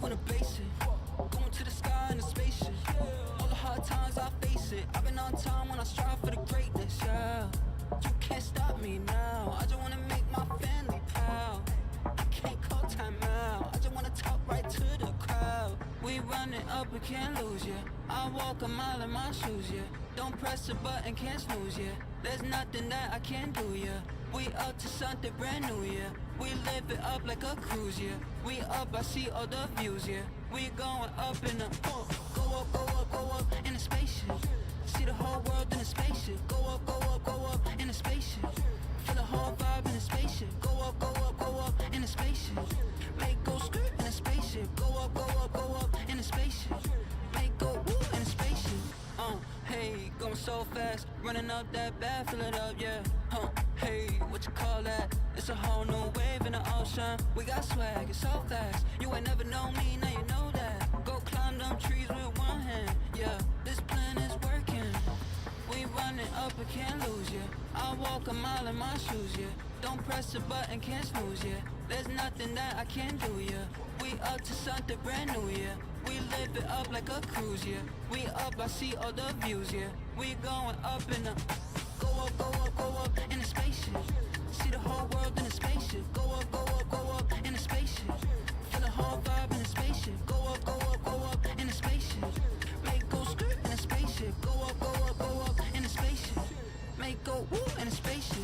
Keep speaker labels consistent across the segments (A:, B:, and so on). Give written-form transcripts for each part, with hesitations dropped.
A: wanna base it. Going to the sky in a spaceship. All the hard times I face it. I've been on time when I strive for the greatness, yeah. You can't stop me now. I just wanna make my family proud. I can't call time out. I just wanna talk right to the crowd. We running up, we can't lose, yeah. I walk a mile in my shoes, yeah. Don't press the button, can't snooze, yeah. There's nothing that I can't do, yeah. We up to something brand new, yeah. We live it up like a cruise, yeah. We up, I see all the views, yeah. We going up in the go up, go up, go up in a spaceship. See the whole world in a spaceship. Go up, go up, go up in a spaceship. Feel the whole vibe in a spaceship. Go up, go up, go up in a spaceship. Make go skirt in a spaceship. Go up, go up, go up in a spaceship. Make go woo in a spaceship. Hey, going so fast, running up that bad, fill it up, yeah. Hey, what you call that? It's a whole new wave in the ocean. We got swag, it's so fast. You ain't never known me, now you know that. Go climb them trees with one hand, yeah. This plan is working. We running up, we can't lose, yeah. I walk a mile in my shoes, yeah. Don't press the button, can't snooze, yeah. There's nothing that I can't do, yeah. We up to something brand new, yeah. We live it up like a cruise, yeah. We up, I see all the views, yeah. We going up in the go up, go up, go up in a spaceship. See the whole world in a spaceship. Go up, go up, go up in a spaceship. Feel the whole vibe in a spaceship. Go up, go up, go up in a spaceship. Make go skirt in a spaceship. Go up, go up, go up in a spaceship. Make go woo in a spaceship.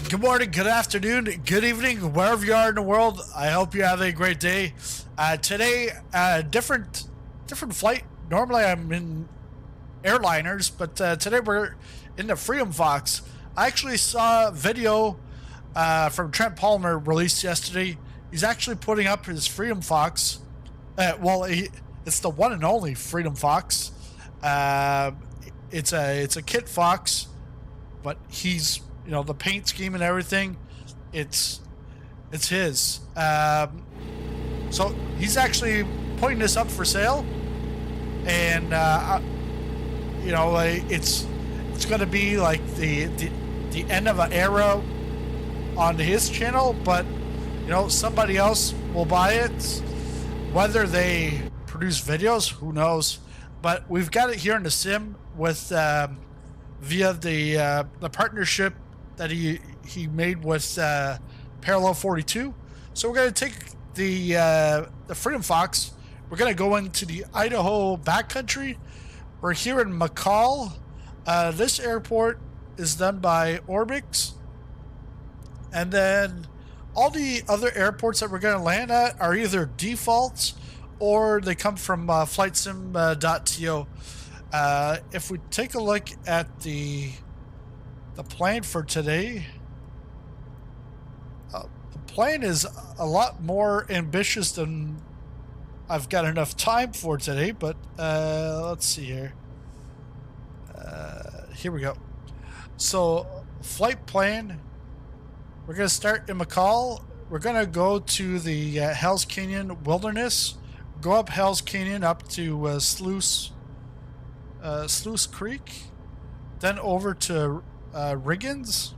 B: Good morning, good afternoon, good evening, wherever you are in the world. I hope you have a great day. Today, different flight. Normally I'm in airliners, but today we're in the Freedom Fox. I actually saw a video from Trent Palmer released yesterday. He's actually putting up his Freedom Fox. It's the one and only Freedom Fox. It's a kit Fox, but he's, you know, the paint scheme and everything, it's his. So he's actually putting this up for sale, and you know, it's going to be like the end of an era on his channel, but you know, somebody else will buy it. Whether they produce videos, who knows? But we've got it here in the sim with via the partnership that he made with Parallel 42. So we're going to take the Freedom Fox. We're going to go into the Idaho Backcountry. We're here in McCall. This airport is done by Orbix. And then all the other airports that we're going to land at are either defaults or they come from flightsim.to. If we take a look at the plan for today, the plan is a lot more ambitious than I've got enough time for today, but let's see here. Here we go. So flight plan, we're going to start in McCall. We're going to go to the Hells Canyon Wilderness, go up Hells Canyon up to Sluice Creek, then over to Riggins,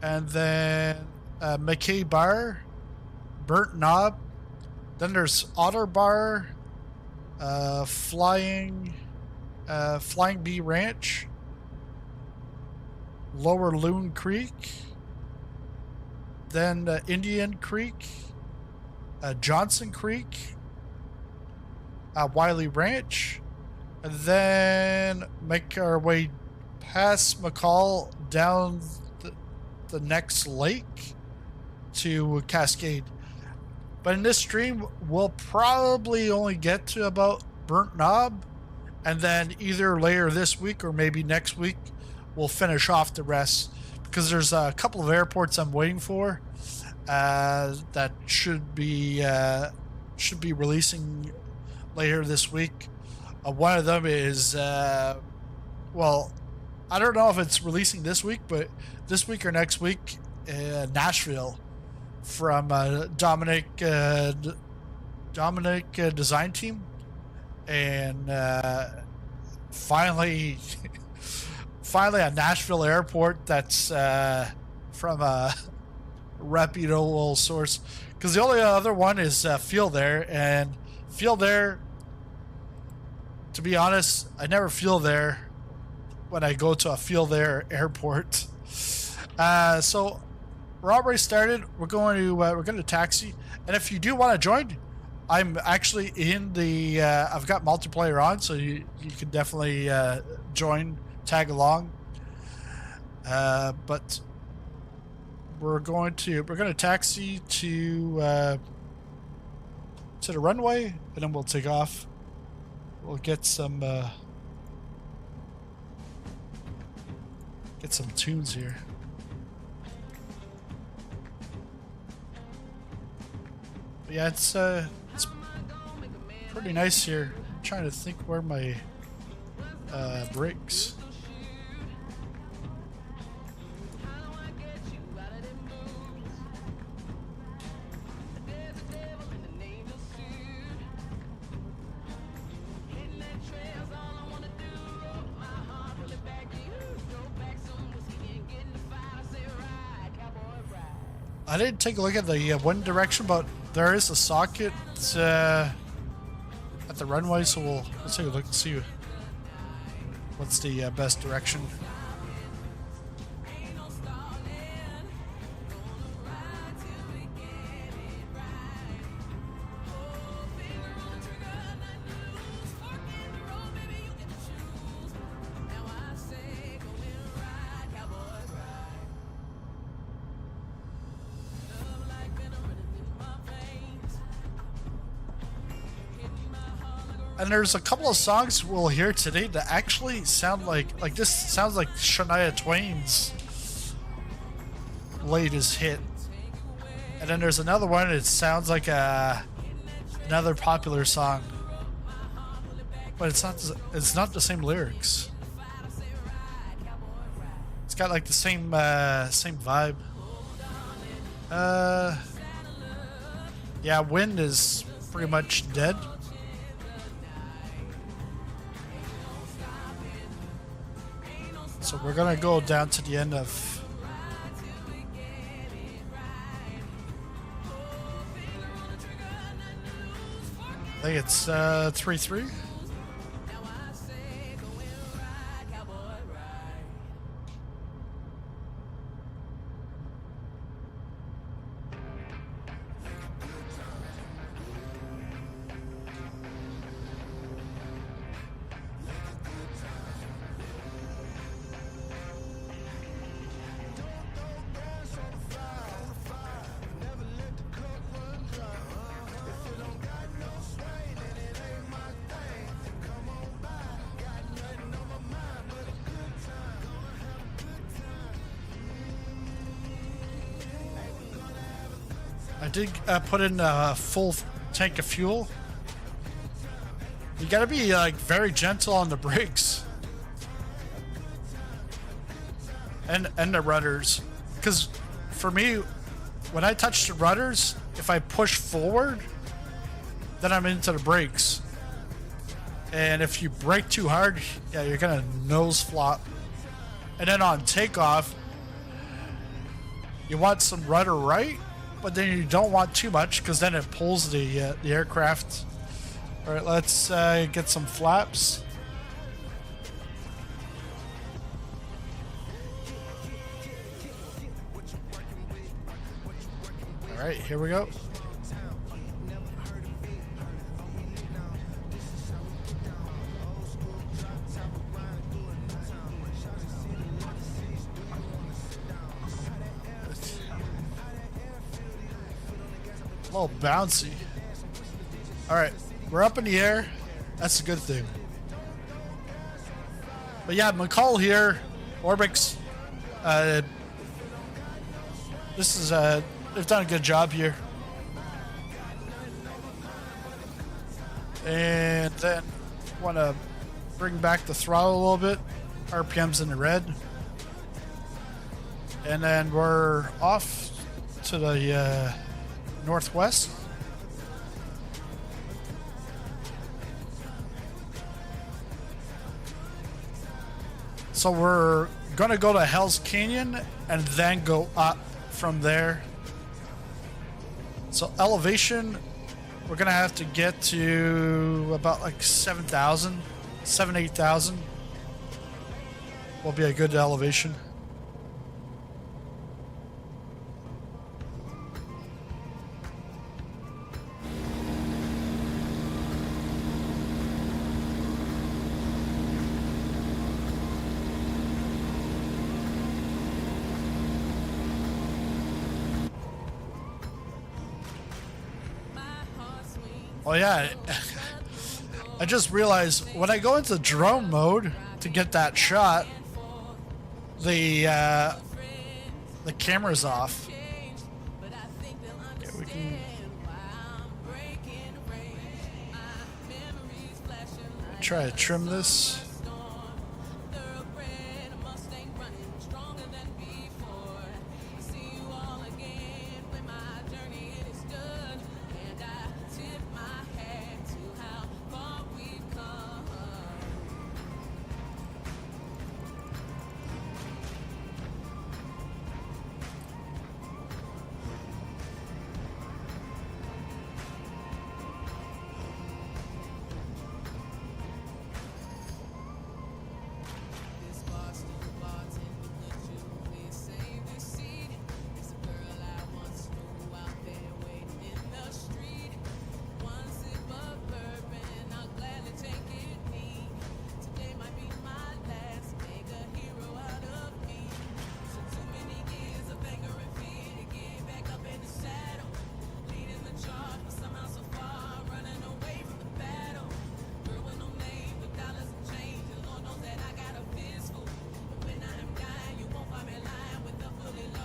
B: and then McKay Bar, Burnt Knob, then there's Otter Bar, Flying Bee Ranch, Lower Loon Creek, then Indian Creek, Johnson Creek, Wiley Ranch, and then make our way past McCall down the next lake to Cascade. But in this stream, we'll probably only get to about Burnt Knob, and then either later this week or maybe next week we'll finish off the rest, because there's a couple of airports I'm waiting for that should be releasing later this week. One of them is well, I don't know if it's releasing this week, but this week or next week Nashville from Dominic design team, and finally, finally a Nashville airport that's from a reputable source. Because the only other one is Field Air, and Field Air, to be honest, I never feel there when I go to a Field Air airport. So we're already started. We're going to taxi, and if you do want to join, I'm actually in the. I've got multiplayer on, so you can definitely join, tag along. But we're going to taxi to the runway, and then we'll take off. We'll get some tunes here. But yeah, it's pretty nice here. I'm trying to think where my brakes. I didn't take a look at the wind direction, but there is a socket at the runway, so we'll take a look and see what's the best direction. And there's a couple of songs we'll hear today that actually sound like this sounds like Shania Twain's latest hit. And then there's another one that sounds like another popular song, but it's not the same lyrics. It's got like the same vibe. Yeah, Wind is pretty much dead. So we're gonna go down to the end of. I think it's 3-3. I did put in a full tank of fuel. You gotta be like very gentle on the brakes and the rudders, because for me, when I touch the rudders, if I push forward, then I'm into the brakes, and if you brake too hard, yeah, you're gonna nose flop. And then on takeoff, you want some rudder right, but then you don't want too much, because then it pulls the aircraft. All right, let's get some flaps. All right, here we go. A little bouncy. All right, we're up in the air. That's a good thing. But yeah, McCall here, Orbix. This is they've done a good job here. And then want to bring back the throttle a little bit. RPM's in the red. and then we're off to the northwest. So we're gonna go to Hell's Canyon and then go up from there. So elevation, we're gonna have to get to about like 7,000, 8,000 will be a good elevation. Oh yeah, I just realized when I go into drone mode to get that shot, the camera's off. Okay, we can try to trim this.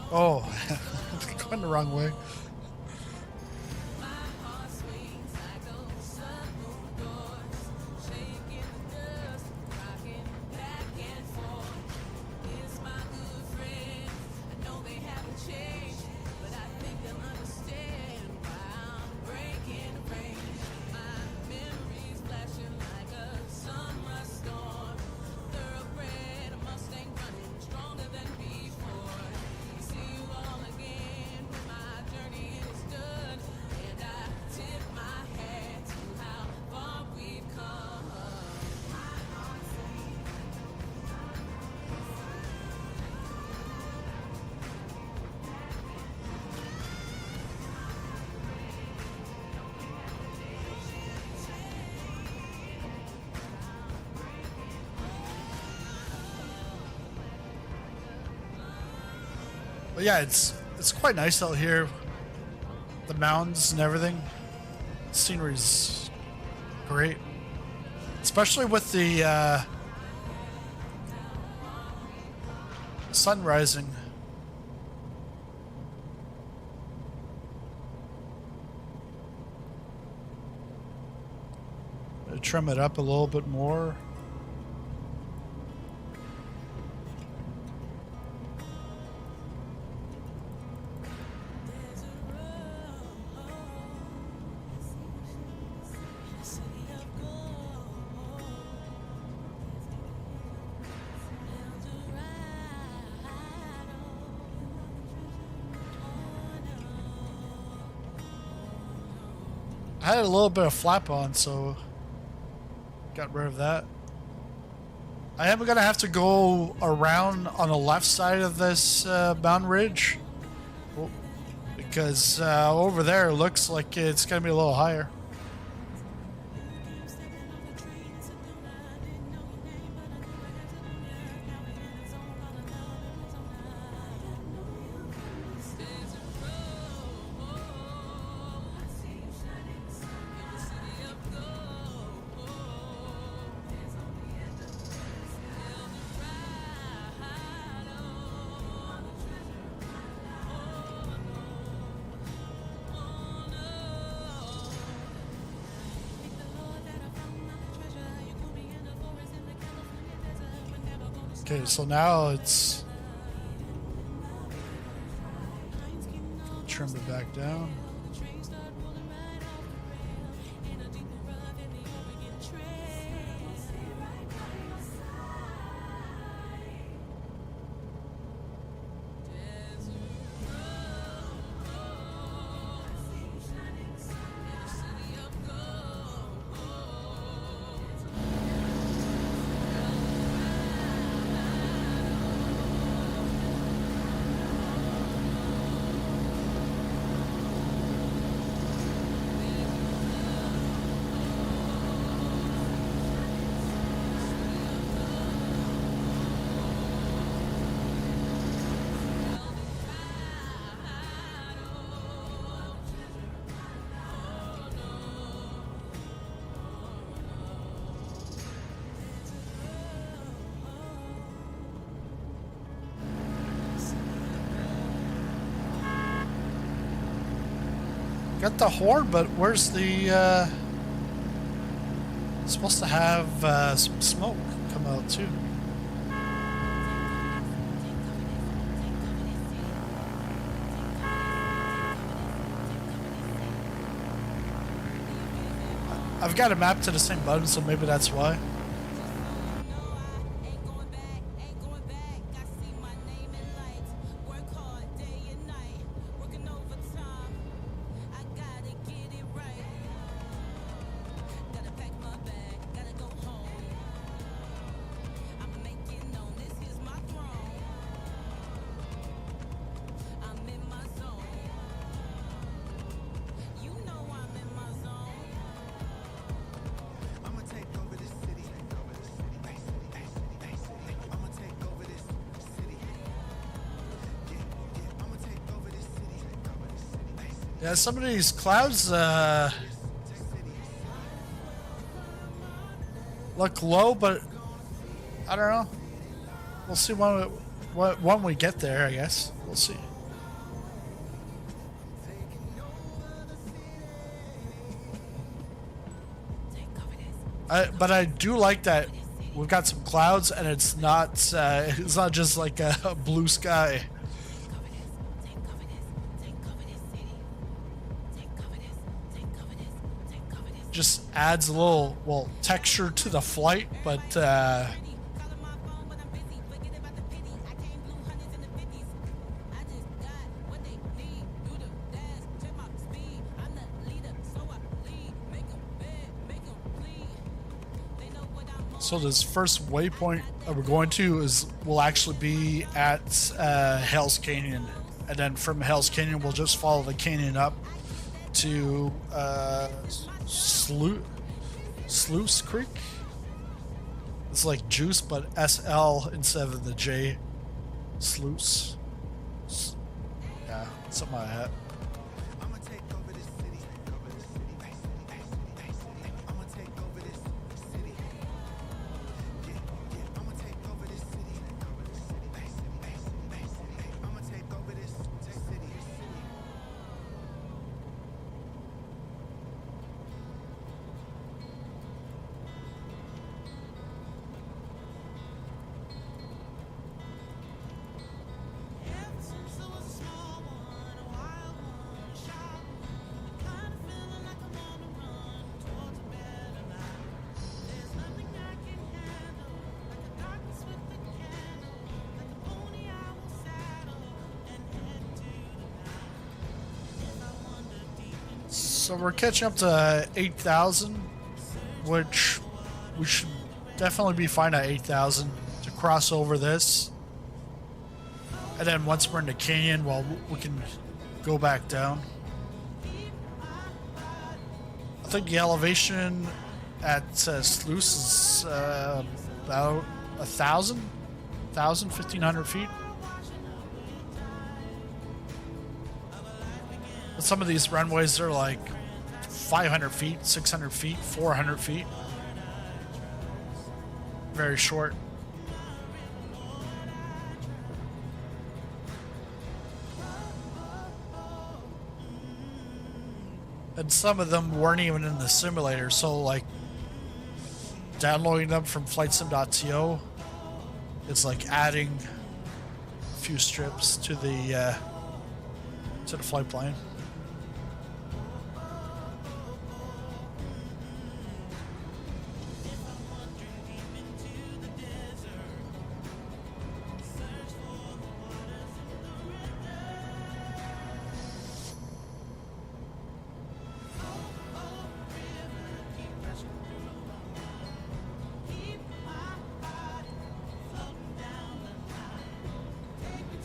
B: Oh, going the wrong way. But yeah, it's quite nice out here. The mountains and everything. The scenery's great, especially with the sun rising. Trim it up a little bit more. I had a little bit of flap on, so got rid of that. I am gonna have to go around on the left side of this mountain ridge because over there it looks like it's gonna be a little higher. Okay, so now it's trim it back down. Got the horn, but where's the, supposed to have some smoke come out too. I've got it mapped to the same button, so maybe that's why. Yeah, some of these clouds look low, but I don't know. We'll see when we get there, I guess. We'll see. But I do like that we've got some clouds, and it's not just like a blue sky. Just adds a little, well, texture to the flight, but so this first waypoint that we're going to will actually be at Hell's Canyon, and then from Hell's Canyon we'll just follow the canyon up to Sluice Creek. It's like juice, but SL instead of the J. Sluice. Yeah, something like that. So we're catching up to 8,000, which we should definitely be fine at 8,000 to cross over this. And then once we're in the canyon, well, we can go back down. I think the elevation at Sluice is about 1,500 feet. But some of these runways are like 500 feet, 600 feet, 400 feet. Very short. And some of them weren't even in the simulator, so like downloading them from flightsim.to, it's like adding a few strips to the to the flight plane.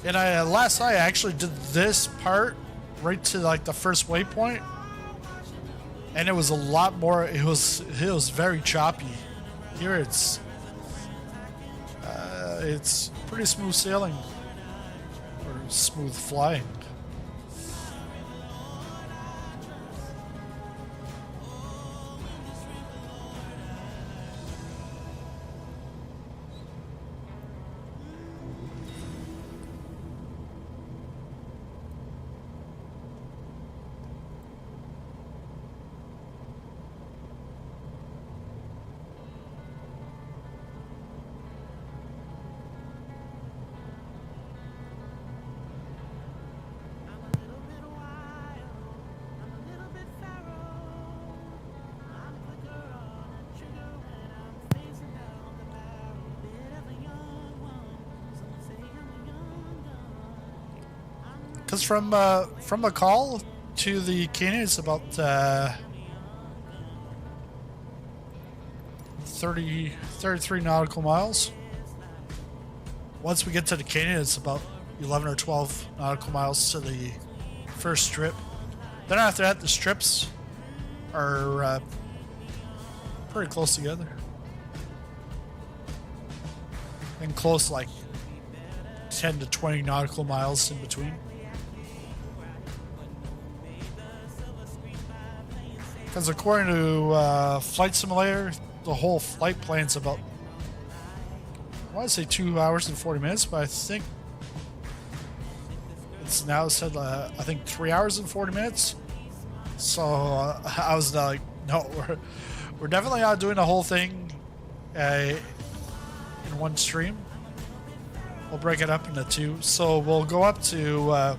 B: And last night I actually did this part right to like the first waypoint, and it was a lot more. It was very choppy. Here it's pretty smooth sailing or smooth flying. Because from McCall to the canyon, it's about 33 nautical miles. Once we get to the canyon, it's about 11 or 12 nautical miles to the first strip. Then after that, the strips are pretty close together. And close, like 10 to 20 nautical miles in between. Because according to Flight Simulator, the whole flight plan's about, I want to say 2 hours and 40 minutes, but I think it's now said, I think 3 hours and 40 minutes. So I was like, no, we're definitely not doing the whole thing in one stream. We'll break it up into two. So we'll go up to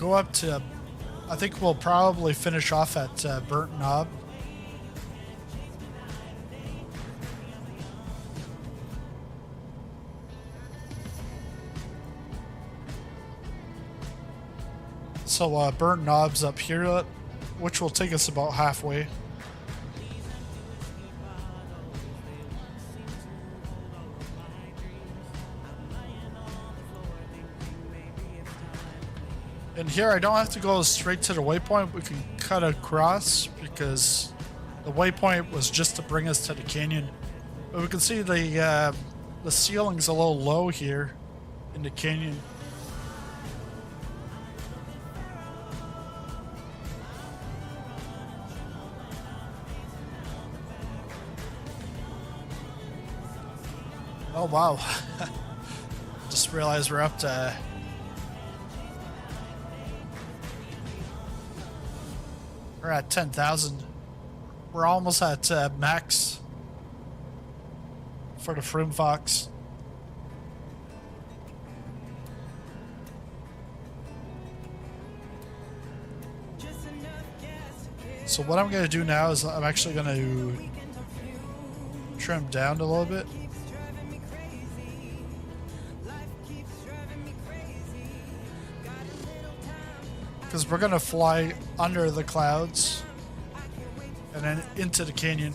B: I think we'll probably finish off at Burnt Knob. So Burnt Knob's up here, which will take us about halfway. And here I don't have to go straight to the waypoint. We can cut across because the waypoint was just to bring us to the canyon. But we can see the ceiling's a little low here in the canyon. Oh wow. Just realized we're up to we're at 10,000. We're almost at max for the Frim Fox. So what I'm going to do now is I'm actually going to trim down a little bit. Because we're going to fly under the clouds and then into the canyon.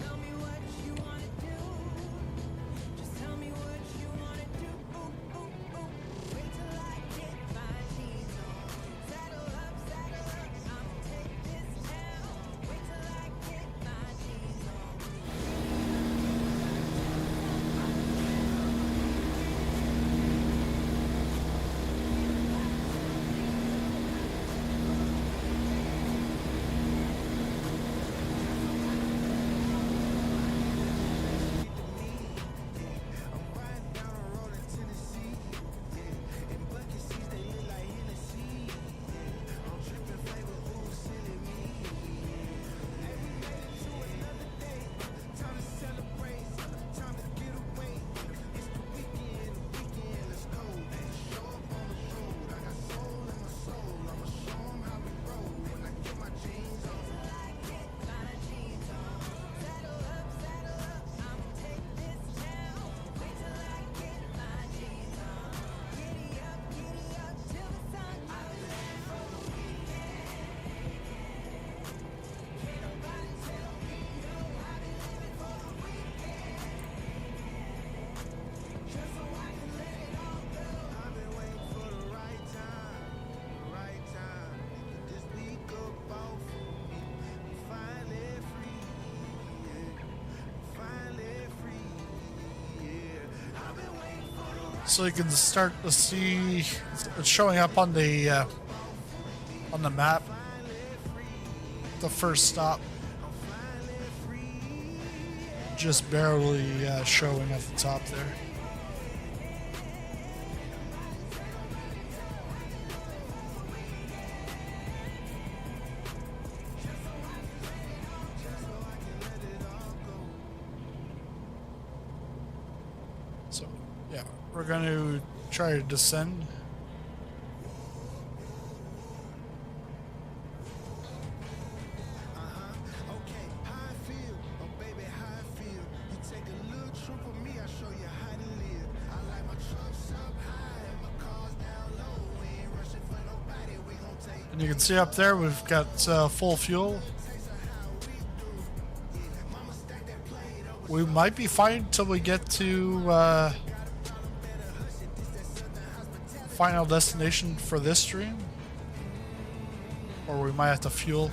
B: so you can start to see it's showing up on the map. The first stop, just barely showing at the top there. So, yeah, we're going to try to descend. And you can see up there we've got full fuel. We might be fine till we get to final destination for this stream, or we might have to fuel.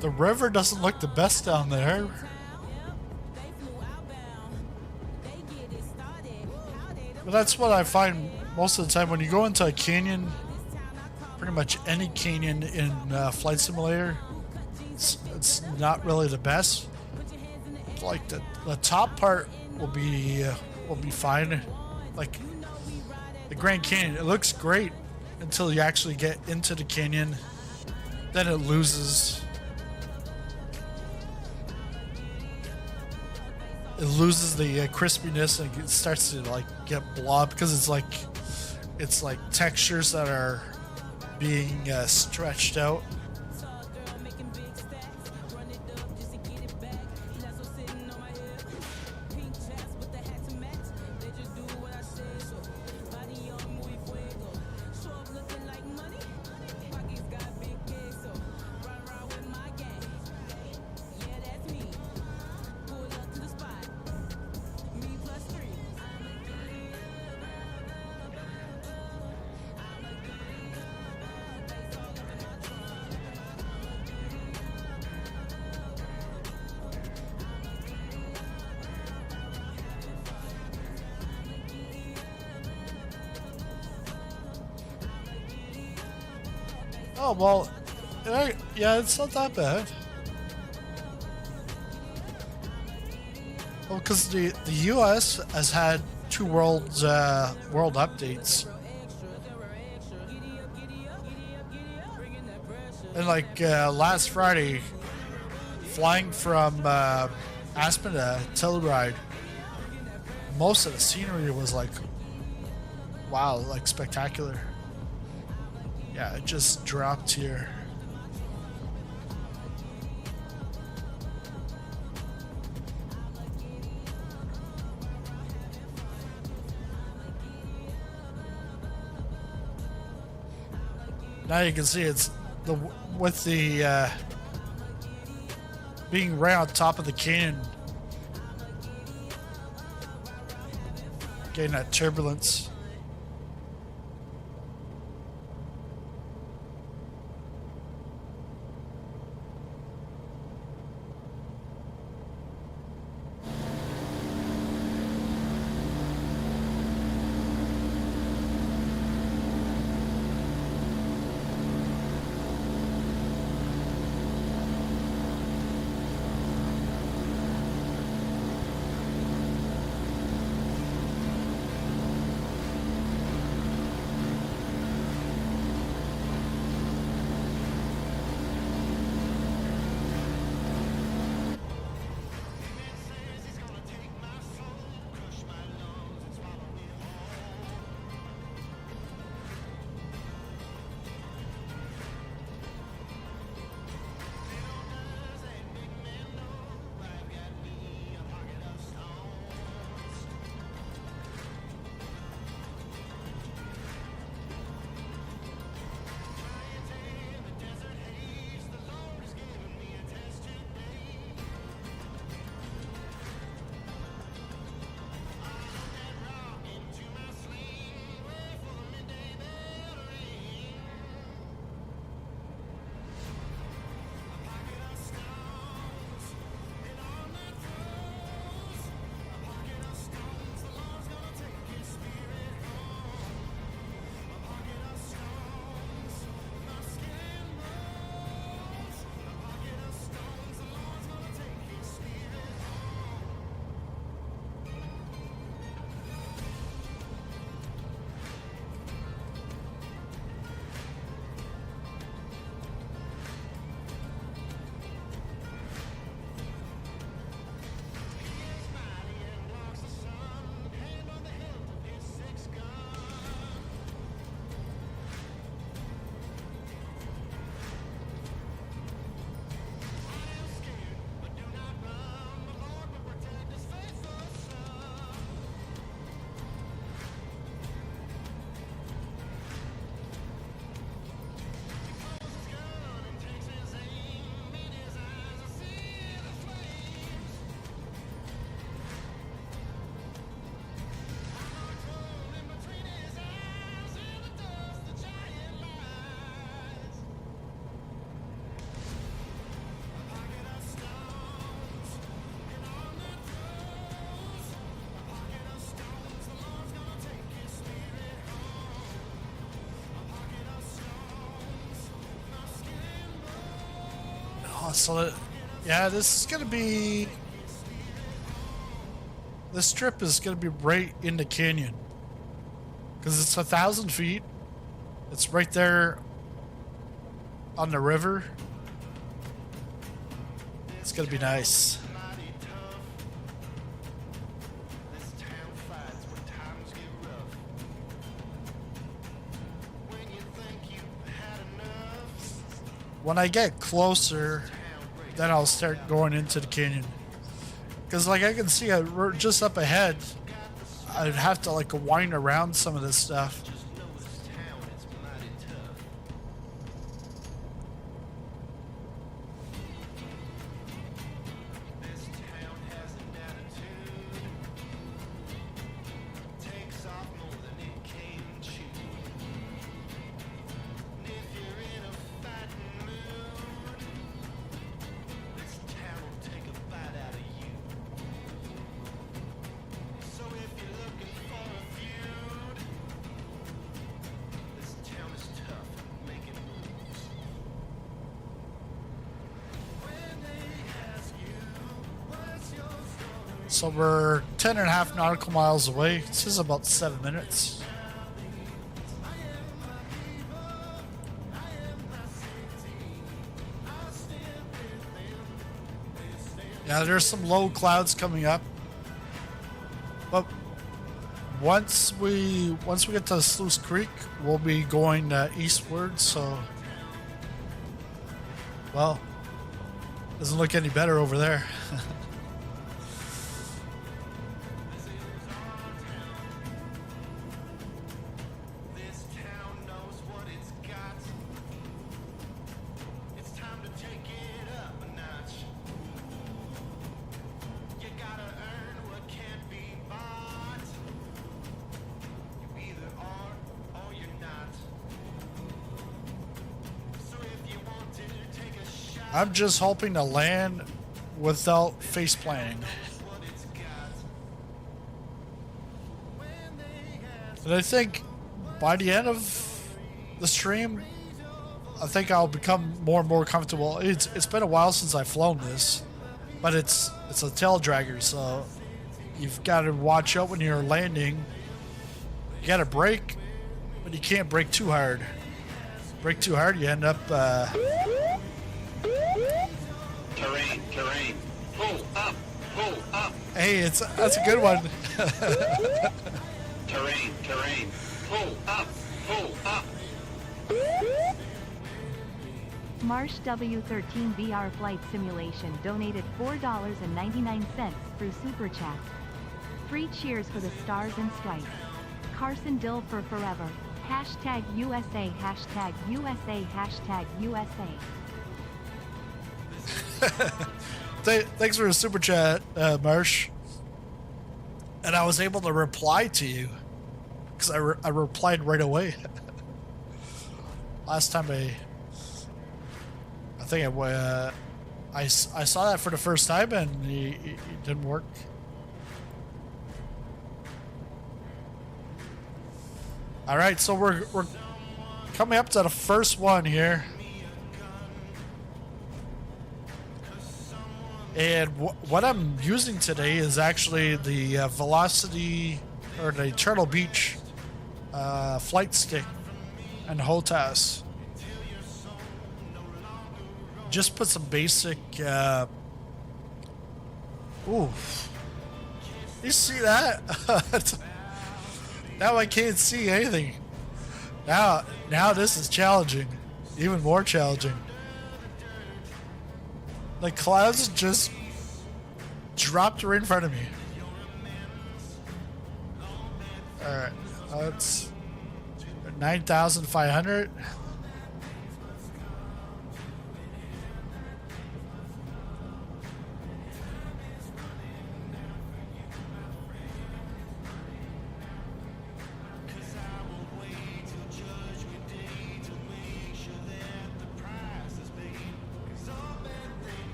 B: The river doesn't look the best down there. But that's what I find most of the time when you go into a canyon, pretty much any canyon in Flight Simulator, it's not really the best. Like the top part will be fine. Like the Grand Canyon, it looks great until you actually get into the canyon. Then it loses. It loses the crispiness and it starts to like get blob because it's like textures that are being stretched out. Oh, well, yeah, it's not that bad. Well, because the US has had two world updates. And like last Friday, flying from Aspen to Telluride, most of the scenery was like, wow, like spectacular. Yeah, it just dropped here. Now you can see it's with the being right on top of the canyon. getting that turbulence. So, yeah, this is gonna be. This strip is gonna be right in the canyon because it's 1,000 feet. It's right there on the river. It's gonna be nice. When I get closer, then I'll start going into the canyon. Because like I can see just up ahead, I'd have to like wind around some of this stuff. So we're 10.5 nautical miles away. This is about 7 minutes. Yeah, there's some low clouds coming up. But once we get to Sluice Creek, we'll be going eastward, so well, doesn't look any better over there. I'm just hoping to land without face planting. And I think by the end of the stream, I think I'll become more and more comfortable. It's been a while since I've flown this, but it's a tail dragger, so you've got to watch out when you're landing. You got to brake, but you can't brake too hard. Brake too hard, you end up.
C: Terrain. Pull up.
B: Hey, that's a good one.
C: Terrain. Pull up.
D: Marsh W13 VR Flight Simulation donated $4.99 through Super Chat. 3 cheers for the stars and stripes. Carson Dill for forever. Hashtag USA, hashtag USA, hashtag USA.
B: Thanks for the super chat, Marsh. And I was able to reply to you because I replied right away. Last time I think I saw that for the first time and it didn't work. All right, so we're coming up to the first one here. And what I'm using today is actually the Velocity or the Turtle Beach flight stick and HOTAS. Just put some basic. Ooh, you see that? Now I can't see anything. Now this is challenging, even more challenging. The clouds just dropped right in front of me. Alright, that's 9,500.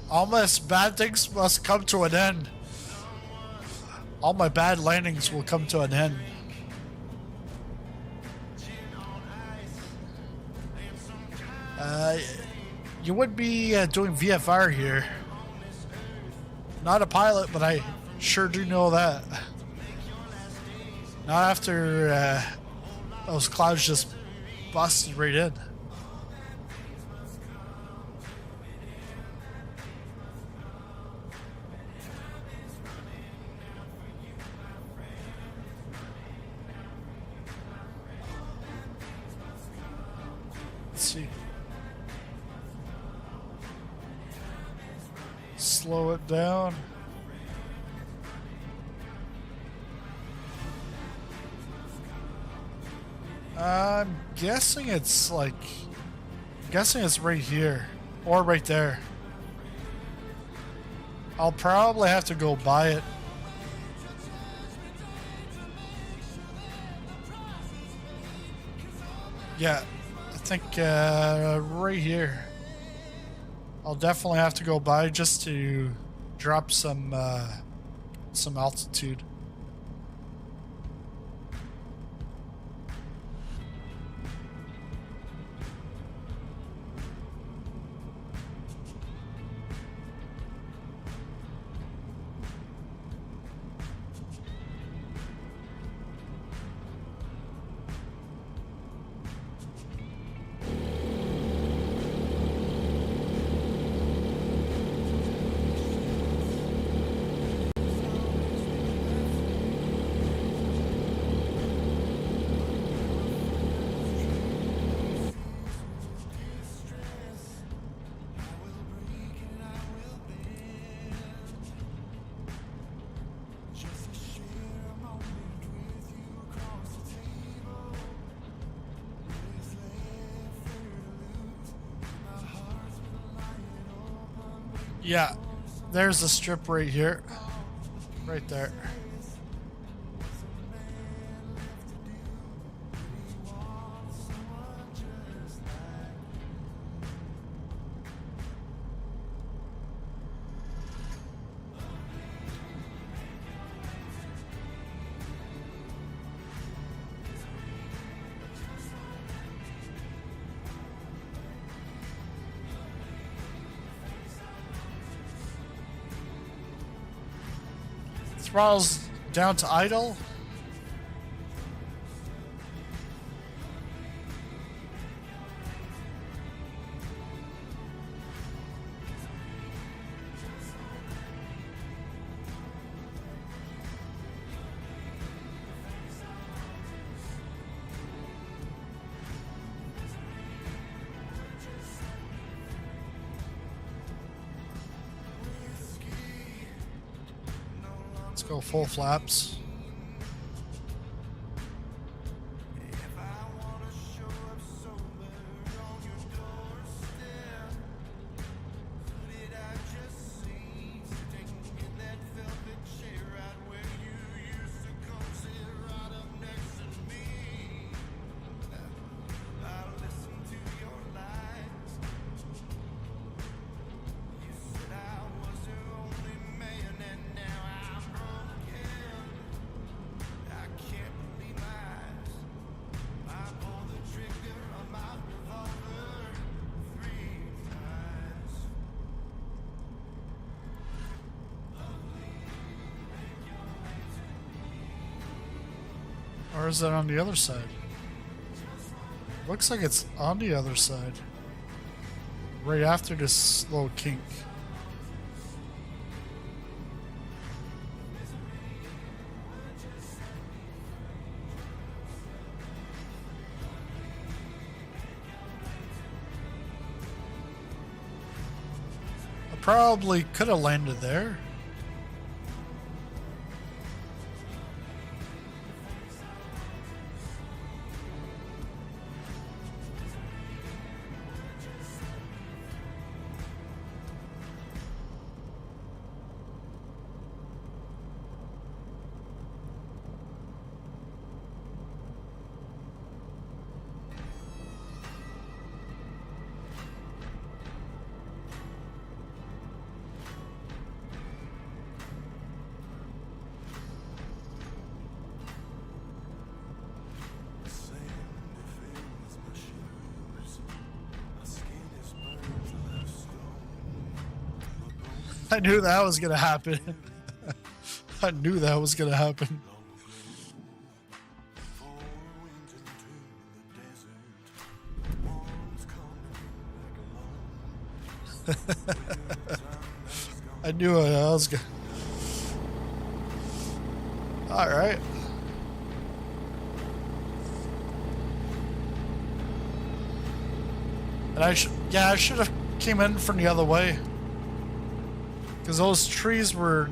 B: All my bad things must come to an end. All my bad landings will come to an end. You would be doing VFR here. Not a pilot, but I sure do know that. Not after those clouds just busted right in. See. Slow it down. I'm guessing it's right here or right there. I'll probably have to go by it. Yeah. I think right here. I'll definitely have to go by just to drop some altitude. Yeah, there's the strip right here. Right there. throttles down to idle. Let's go full flaps. Or is that on the other side? Looks like it's on the other side. Right after this little kink. I probably could have landed there. I knew that was gonna happen. I knew that was gonna happen. I knew I was gonna. All right. And I should have came in from the other way. Because those trees were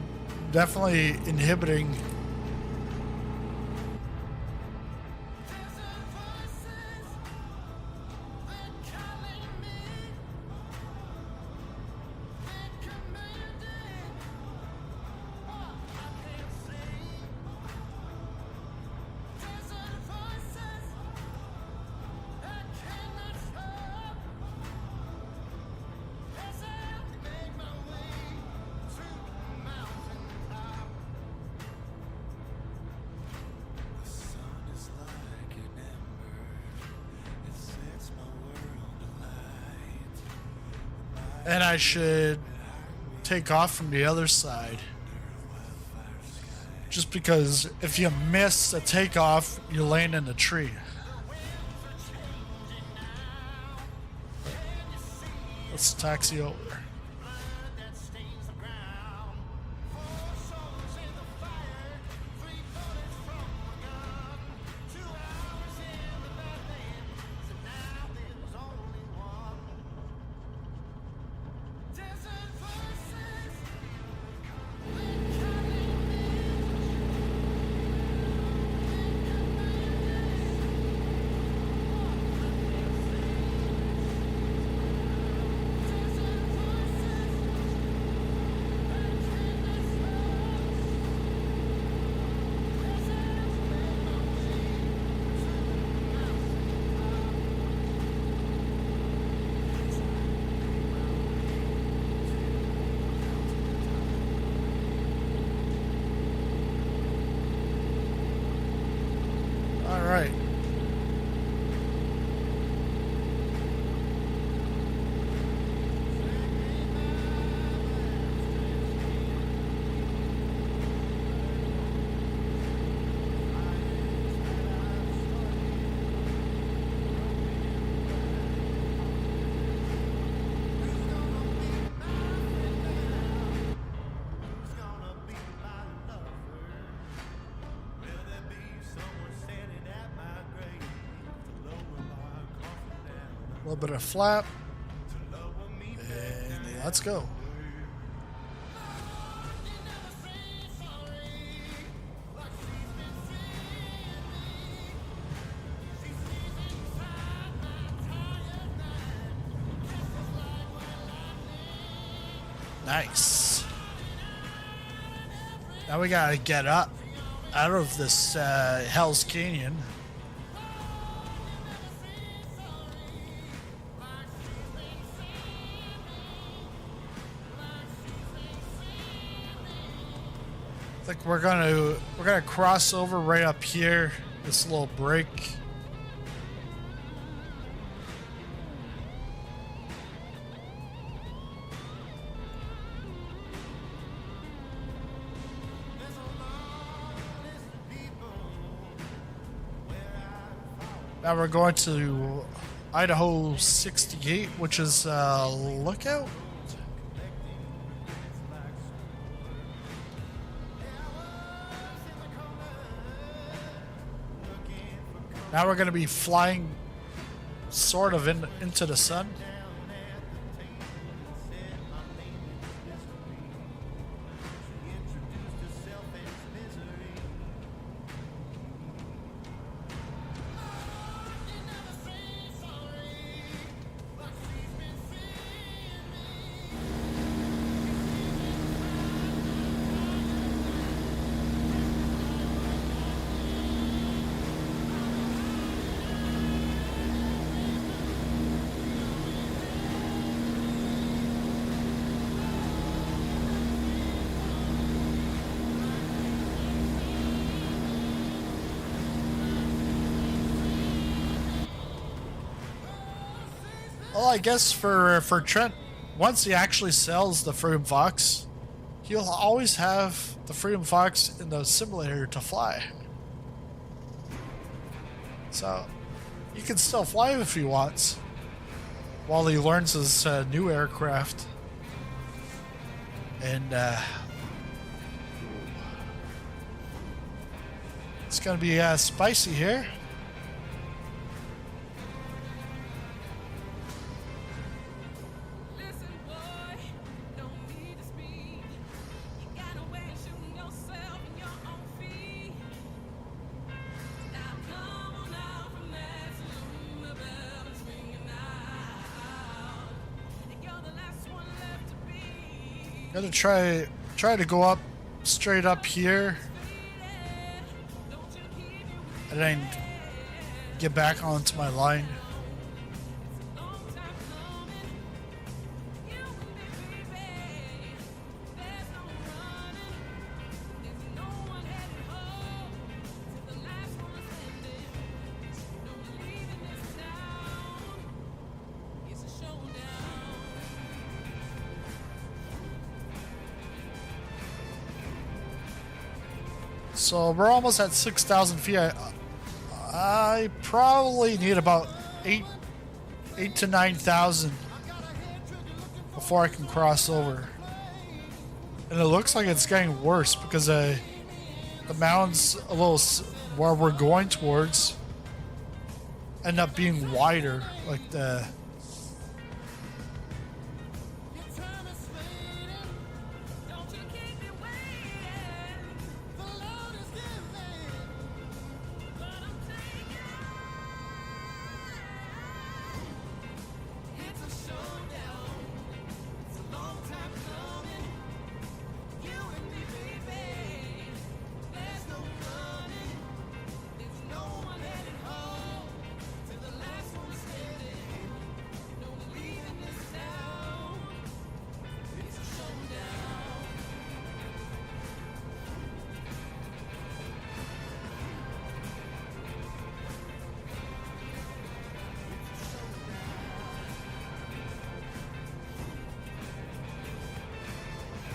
B: definitely inhibiting. And I should take off from the other side. Just because if you miss a takeoff, you land in the tree. Let's taxi over. A little bit of flap. And let's go. Nice. Now we gotta get up out of this Hell's Canyon. I think we're gonna cross over right up here. This little break. Now we're going to Idaho 68, which is Lookout. Now we're going to be flying sort of into the sun. Well, I guess for Trent, once he actually sells the Freedom Fox, he'll always have the Freedom Fox in the simulator to fly. So he can still fly if he wants while he learns his new aircraft. And it's gonna be spicy here. Gotta try to go up straight up here and then get back onto my line. So we're almost at 6,000 feet. I probably need about 8 to 9,000 before I can cross over. And it looks like it's getting worse because the mountains a little where we're going towards end up being wider, like the.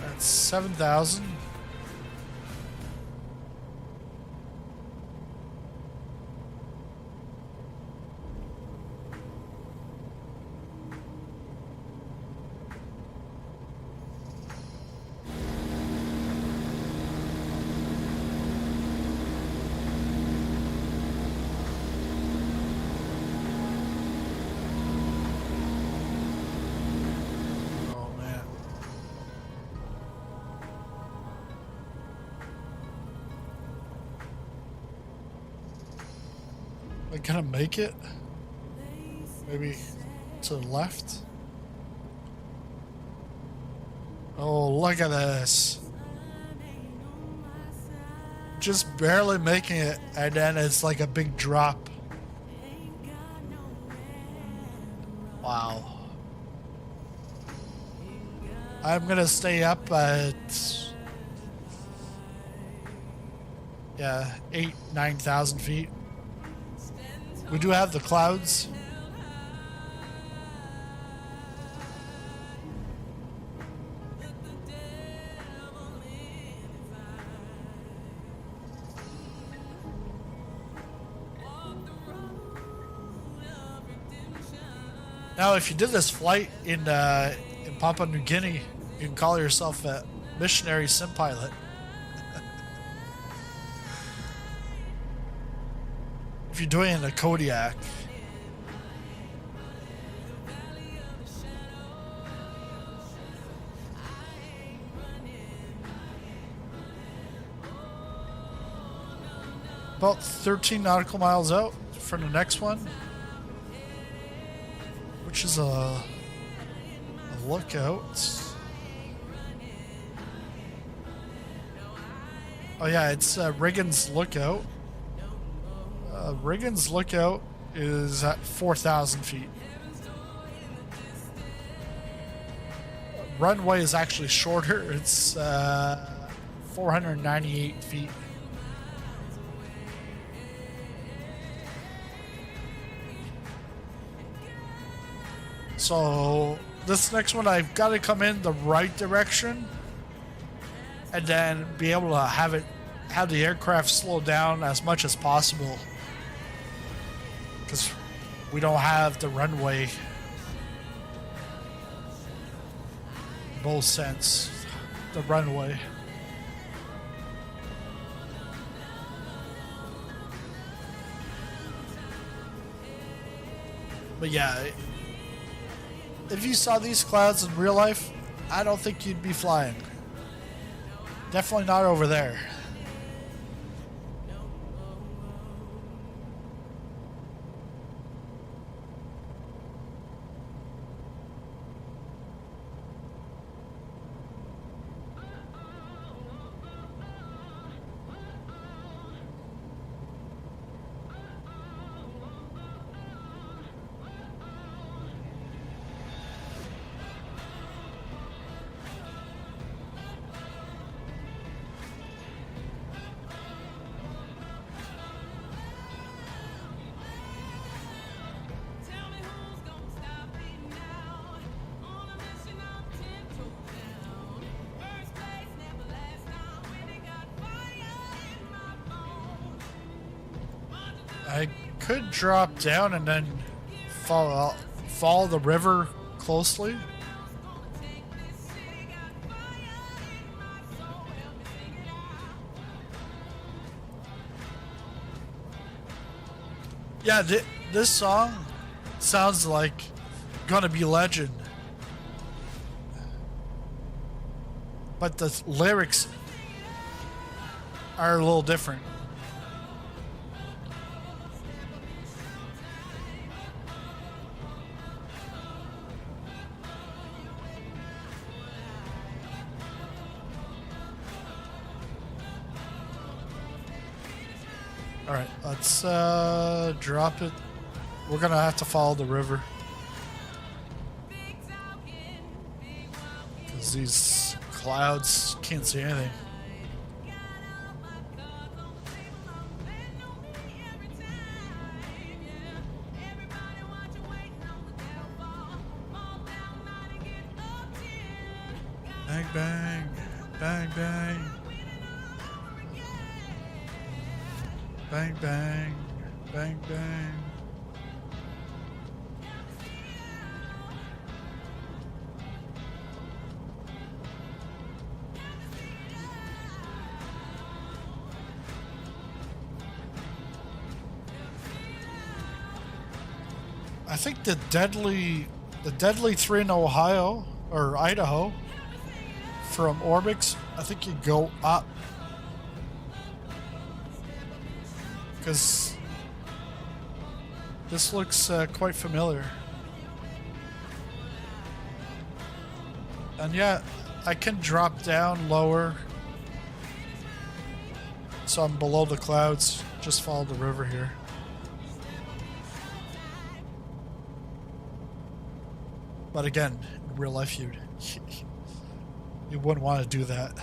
B: That's 7,000. gonna make it? Maybe to the left? Oh, look at this. Just barely making it, and then it's like a big drop. Wow. I'm gonna stay up at 9,000 feet. We do have the clouds. Now, if you did this flight in Papua New Guinea, you can call yourself a missionary sim pilot. If you're doing it in a Kodiak. About 13 nautical miles out for the next one, which is a lookout. Oh yeah, it's Riggins Lookout. Riggins Lookout is at 4,000 feet. Runway is actually shorter. It's 498 feet. So this next one, I've got to come in the right direction and then be able to have the aircraft slow down as much as possible, because we don't have the runway. Both sense, the runway. But yeah, if you saw these clouds in real life, I don't think you'd be flying. Definitely not over there. I could drop down and then follow the river closely. Yeah, this song sounds like Gonna Be Legend, but the lyrics are a little different. Alright, let's drop it. We're gonna have to follow the river, because these clouds can't see anything. Bang, bang, bang, bang. Bang, bang, bang, bang. I think the deadly 3 in Ohio or Idaho from Orbix, I think you go up. This looks quite familiar. And yeah, I can drop down lower. So I'm below the clouds. Just follow the river here. But again, in real life, you wouldn't want to do that.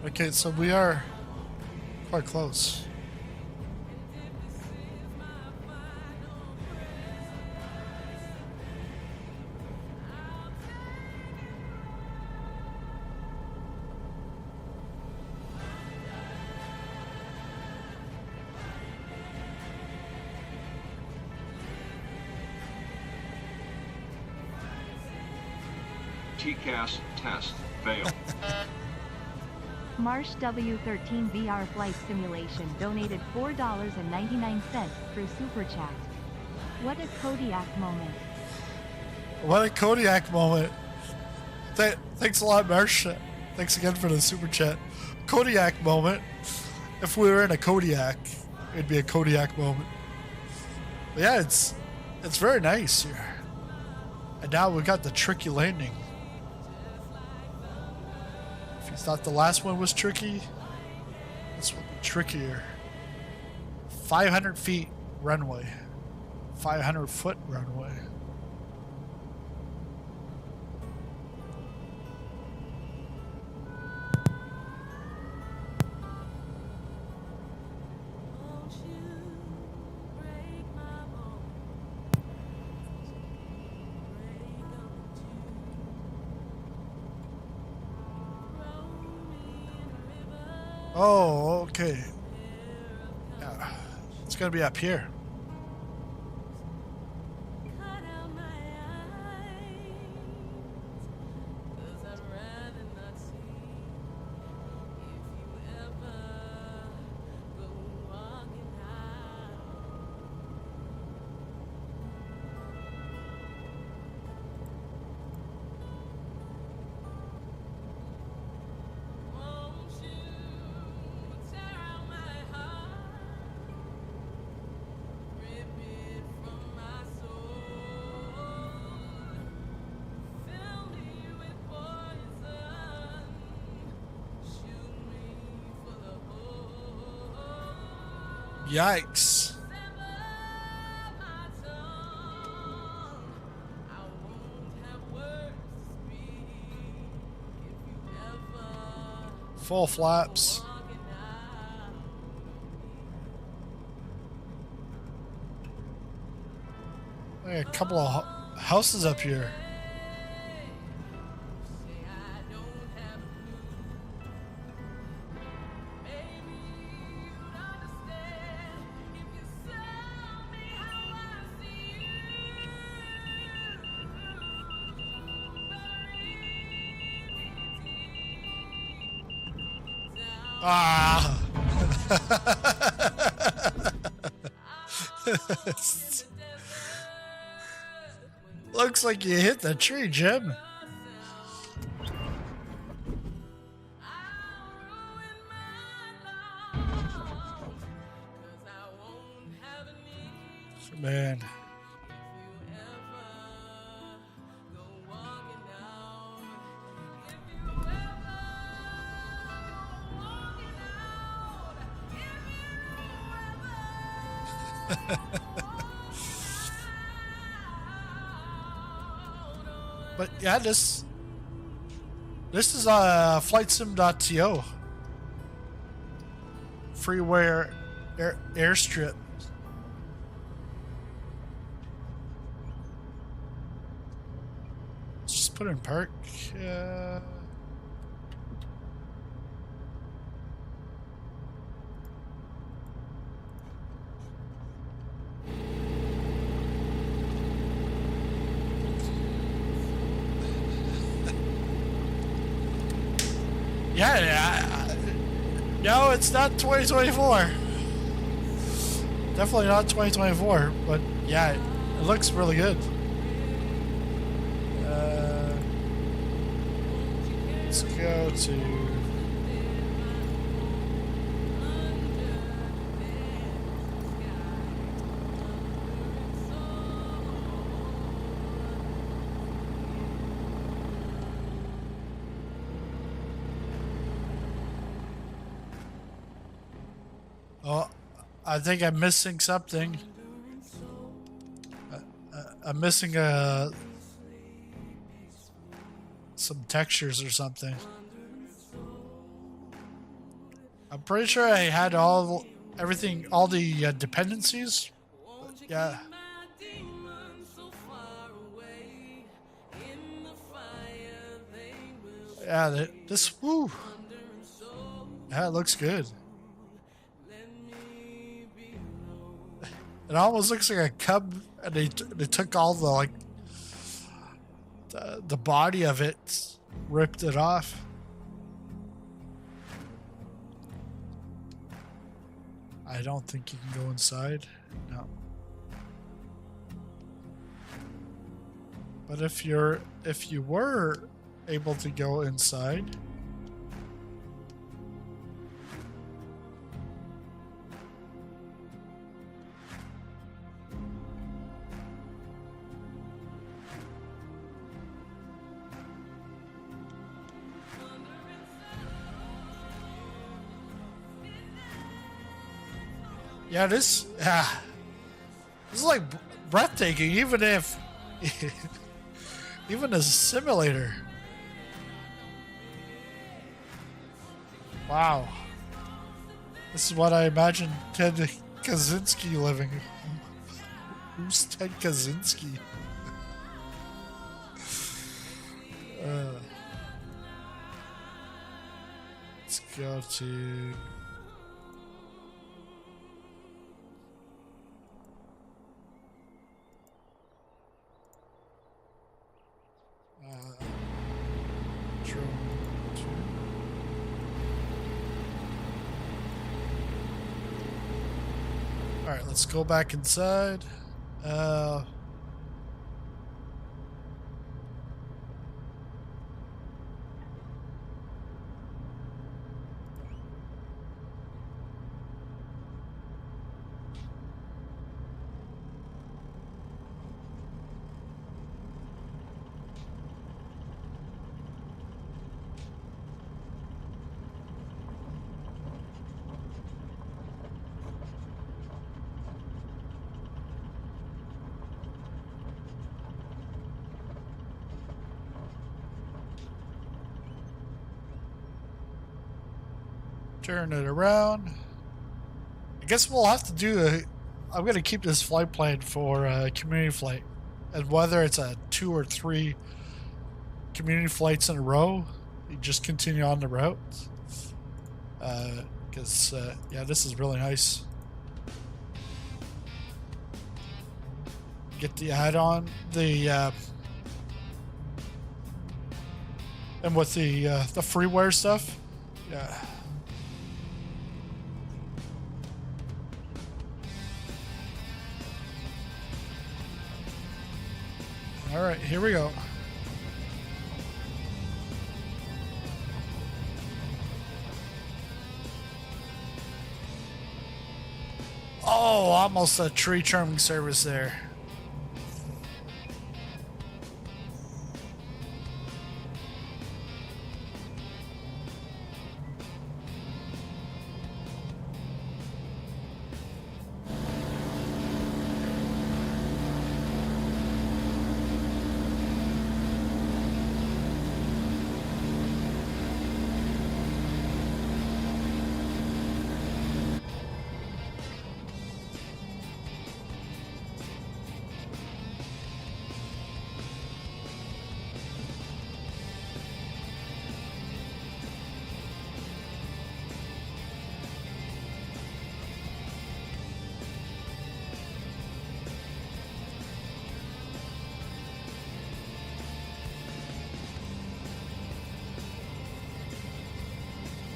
B: Okay, so we are quite close.
C: TCAS test failed.
D: Marsh W13 VR Flight Simulation donated $4.99 through Super Chat. What a Kodiak moment.
B: What a Kodiak moment. Thanks a lot, Marsh. Thanks again for the super chat. Kodiak moment. If we were in a Kodiak, it'd be a Kodiak moment. But yeah, it's very nice here. And now we got the tricky landing. If you thought the last one was tricky, this will be trickier. 500 feet runway. 500-foot runway. Oh, okay. Yeah. It's gonna be up here. Yikes. Full flaps. Like a couple of houses up here. Ah. Looks like you hit the tree, Jim. Man. But yeah, this is flightsim.to freeware airstrip. Let's just put in park. Yeah, no, it's not 2024. Definitely not 2024, but yeah, it looks really good. Let's go to... Oh, I think I'm missing something. I'm missing some textures or something. I'm pretty sure I had all the dependencies. But yeah. Yeah, this woo. Yeah, it looks good. It almost looks like a cub, and they took all the like the body of it, ripped it off. I don't think you can go inside. No. But if you were able to go inside, yeah, this is like breathtaking, even if even as a simulator. Wow, this is what I imagine Ted Kaczynski living. Who's Ted Kaczynski? Let's go to... Alright, let's go back inside. Turn it around. I guess we'll have to do a... I'm going to keep this flight plan for a community flight. And whether it's a 2 or 3 community flights in a row, you just continue on the route. Because, yeah, this is really nice. Get the add-on. And with the freeware stuff. Yeah. All right, here we go. Oh, almost a tree trimming service there.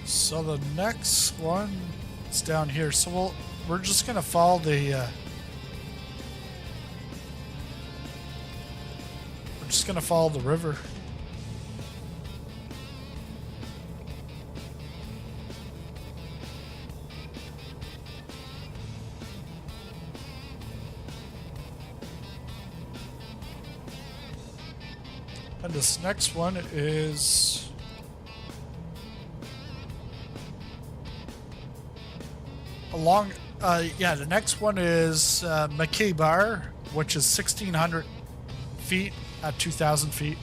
B: So the next one is down here. So we're just gonna follow the. We're just gonna follow the river. And this next one is. Yeah, the next one is McKay Bar, which is 1,600 feet at 2,000 feet.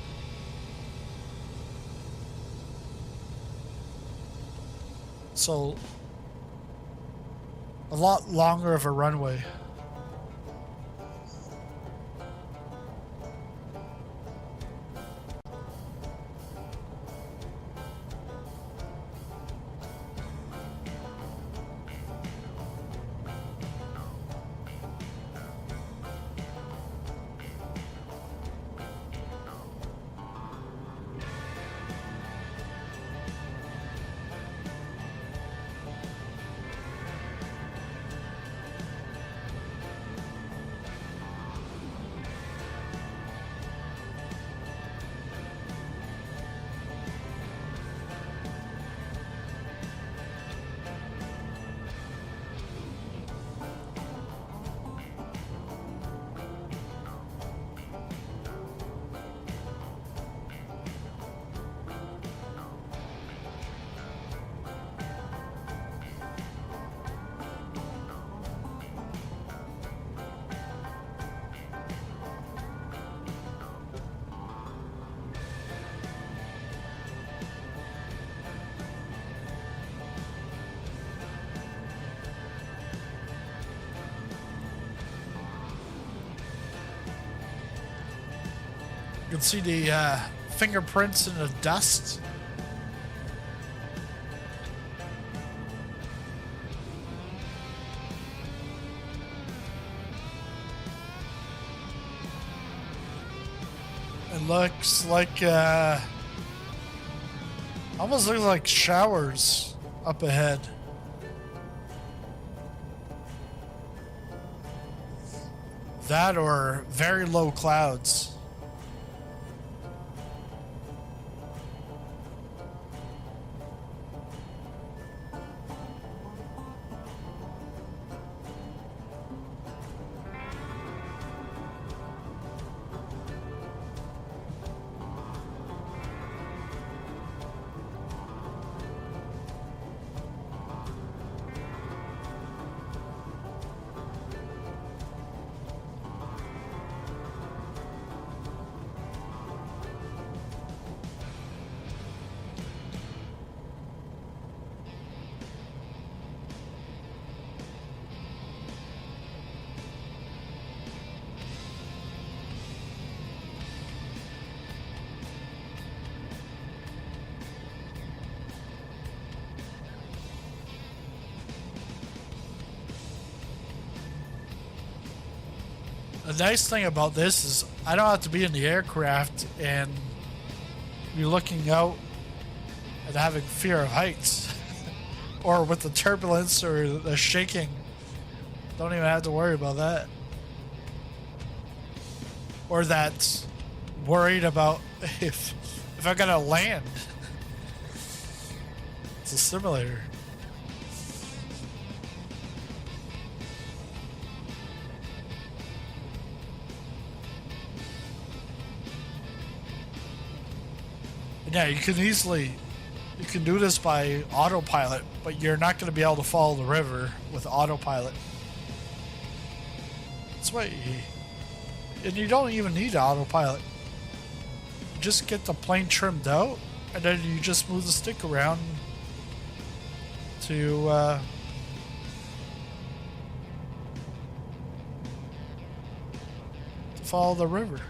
B: So, a lot longer of a runway. You can see the fingerprints in the dust. It looks like almost looks like showers up ahead. That or very low clouds. The nice thing about this is I don't have to be in the aircraft and be looking out and having fear of heights. Or with the turbulence or the shaking. Don't even have to worry about that. Or that worried about if I gotta land. It's a simulator. And yeah, you can do this by autopilot, but you're not going to be able to follow the river with autopilot. That's why, and you don't even need autopilot. You just get the plane trimmed out, and then you just move the stick around to follow the river.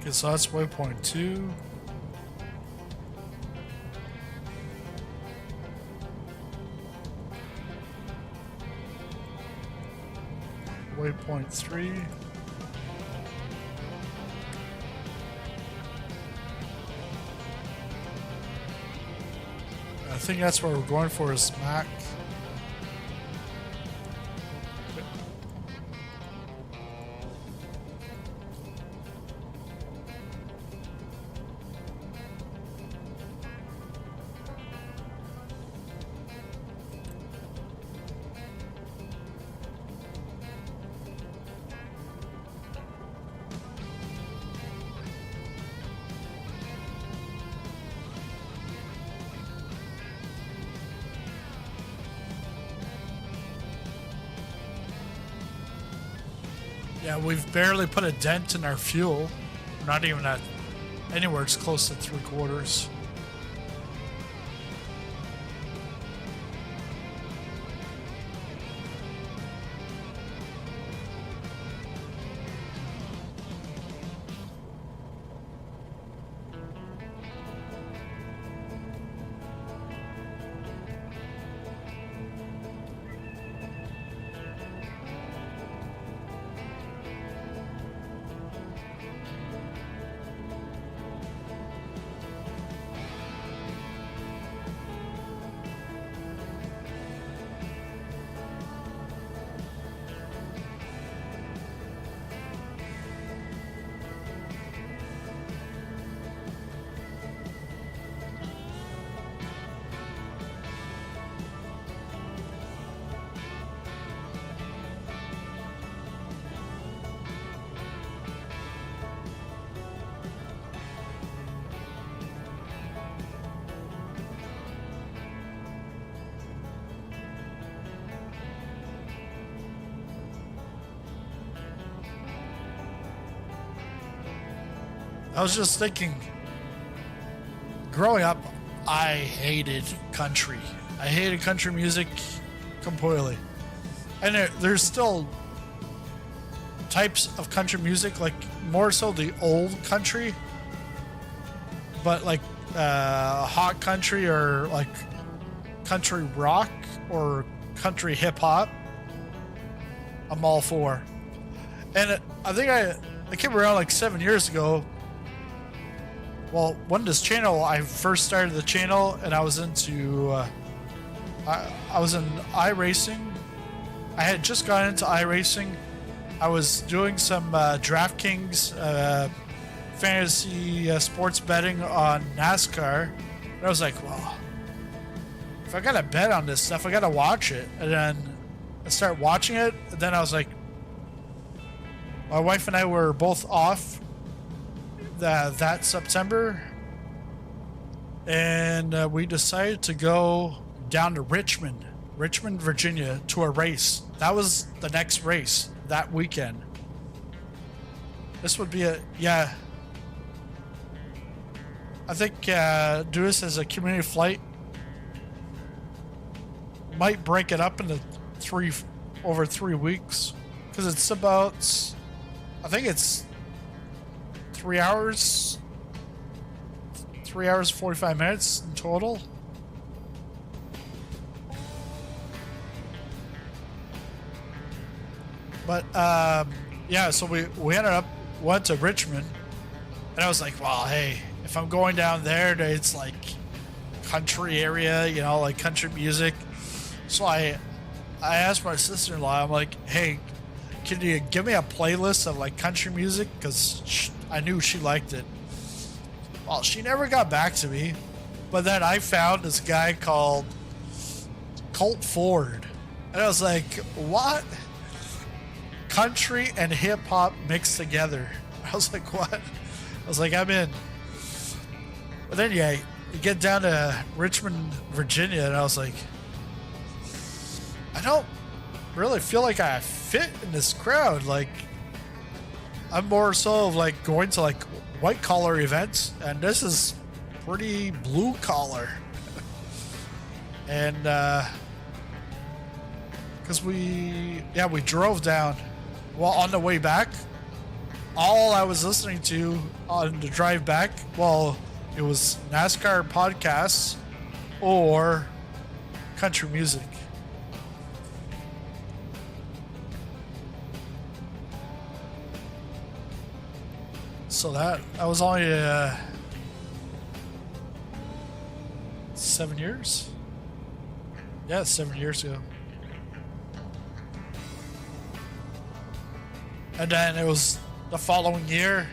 B: Okay, so that's waypoint 2. Waypoint 3. I think that's where we're going for is smack. Yeah, we've barely put a dent in our fuel. We're not even at anywhere it's close to 3/4. I was just thinking, growing up, I hated country. I hated country music completely. And there's still types of country music, like more so the old country, but like hot country or like country rock or country hip hop, I'm all for. And I think I came around like 7 years ago well, when this channel, I first started the channel, and I was into, I was in iRacing. I had just gotten into iRacing. I was doing some DraftKings fantasy sports betting on NASCAR. And I was like, well, if I gotta bet on this stuff, I gotta watch it. And then I started watching it, and then I was like, my wife and I were both off that September, and we decided to go down to Richmond, Virginia, to a race. That was the next race that weekend. This would be yeah. I think do this as a community flight. Might break it up into over 3 weeks, because it's about, I think it's 3 hours 45 minutes in total. But yeah, so we went to Richmond, and I was like, well, hey, if I'm going down there, it's like country area, you know, like country music. So I asked my sister-in-law, I'm like, hey, can you give me a playlist of like country music? Because I knew she liked it. Well, she never got back to me. But then I found this guy called Colt Ford. And I was like, what? Country and hip hop mixed together. I was like, what? I was like, I'm in. But then, yeah, you get down to Richmond, Virginia, and I was like, I don't really feel like I fit in this crowd. Like, I'm more so of like going to like white collar events, and this is pretty blue collar. And because we drove down. Well, on the way back, all I was listening to on the drive back, well, it was NASCAR podcasts or country music. So that was only 7 years? Yeah, 7 years ago. And then it was the following year.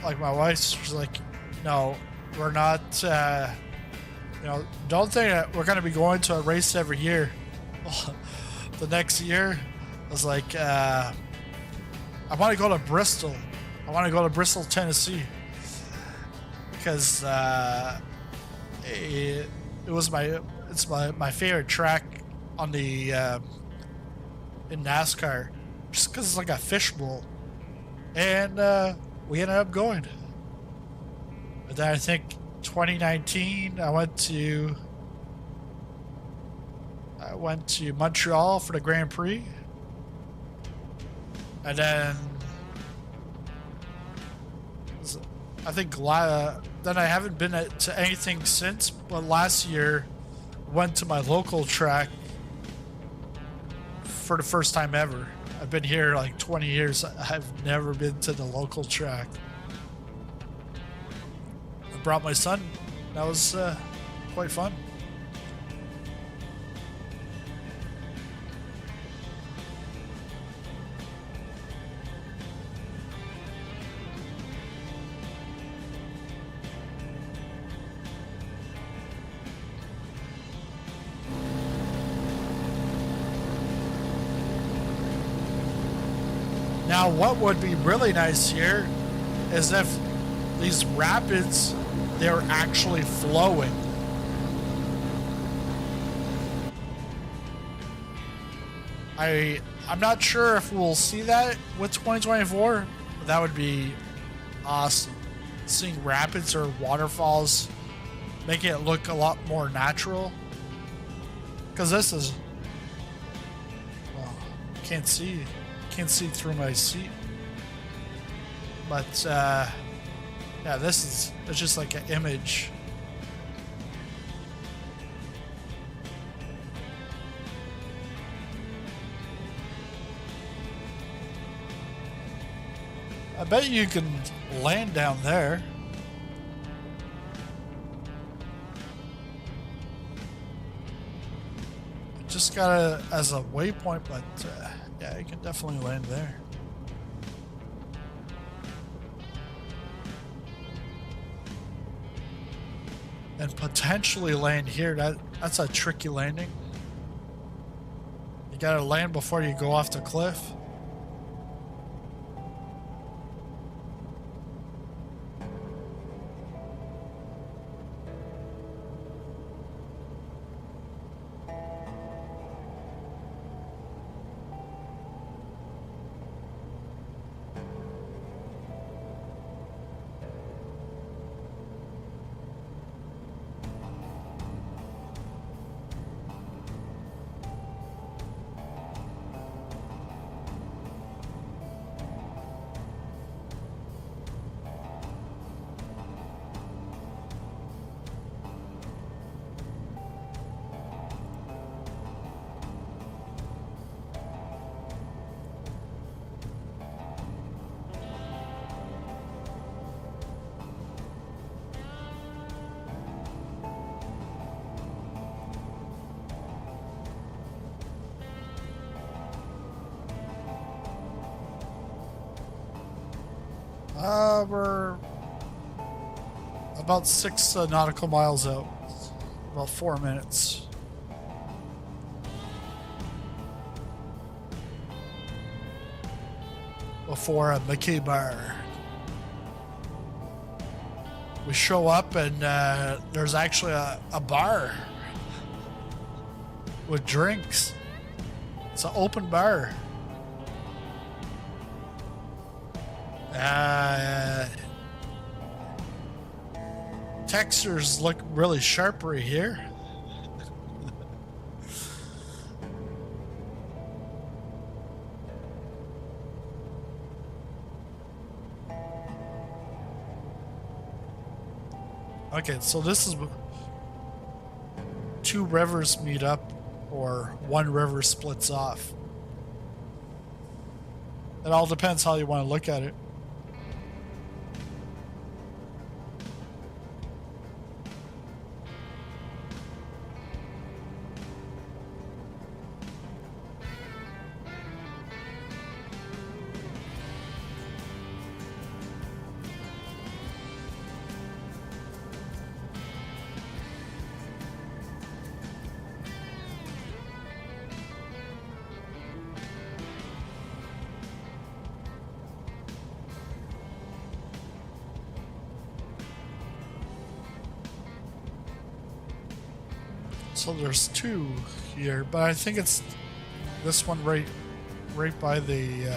B: Like, my wife was like, no, we're not, don't think that we're going to be going to a race every year. The next year, I was like, I want to go to Bristol. I want to go to Bristol, Tennessee. Because it's my favorite track on the in NASCAR. Just because it's like a fishbowl. And we ended up going. But then I think 2019, I went to Montreal for the Grand Prix. And then I think then I haven't been to anything since, but last year went to my local track for the first time ever. I've been here like 20 years. I've never been to the local track. I brought my son. That was quite fun. Now, what would be really nice here is if these rapids, they're actually flowing. I'm not sure if we'll see that with 2024, but that would be awesome. Seeing rapids or waterfalls, making it look a lot more natural. Because this is, well, can't see through my seat. But yeah, it's just like an image. I bet you can land down there. Just got it as a waypoint, but yeah, you can definitely land there. And potentially land here. That's a tricky landing. You gotta land before you go off the cliff. We're about 6 nautical miles out. About 4 minutes. Before McKay Bar. We show up and there's actually a bar with drinks. It's an open bar. Textures look really sharp right here. Okay, so this is 2 rivers meet up or 1 river splits off. It all depends how you want to look at it. So there's 2 here, but I think it's this one right by the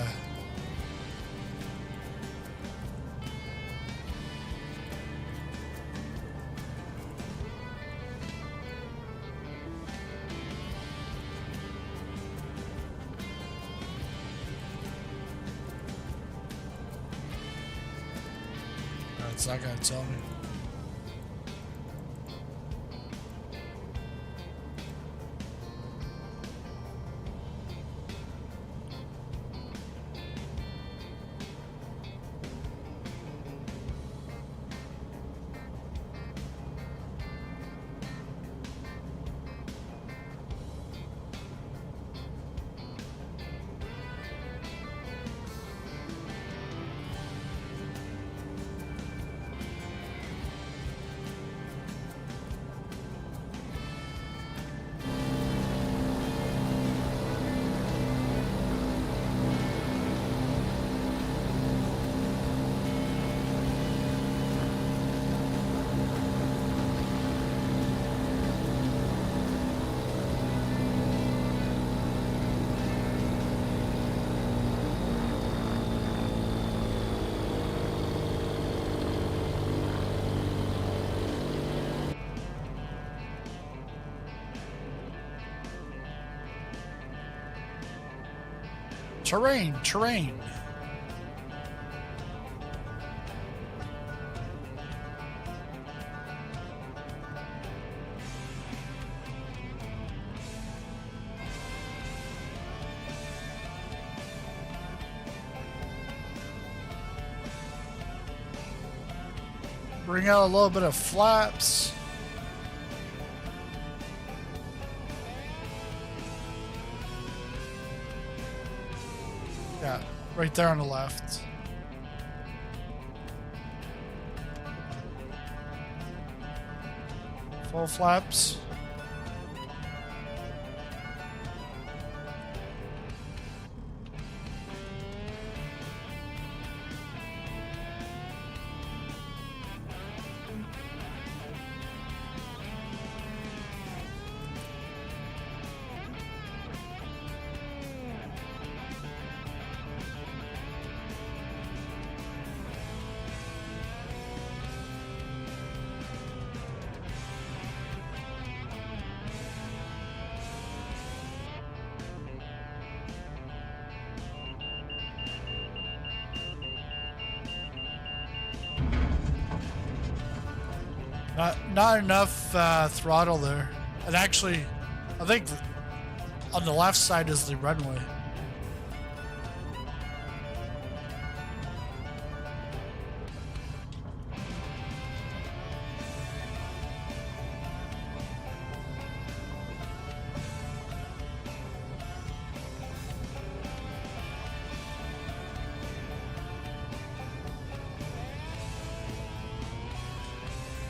B: it's not gonna tell me. Terrain. bring out a little bit of flaps. Yeah, right there on the left. Full flaps. Not enough throttle there. And actually, I think on the left side is the runway.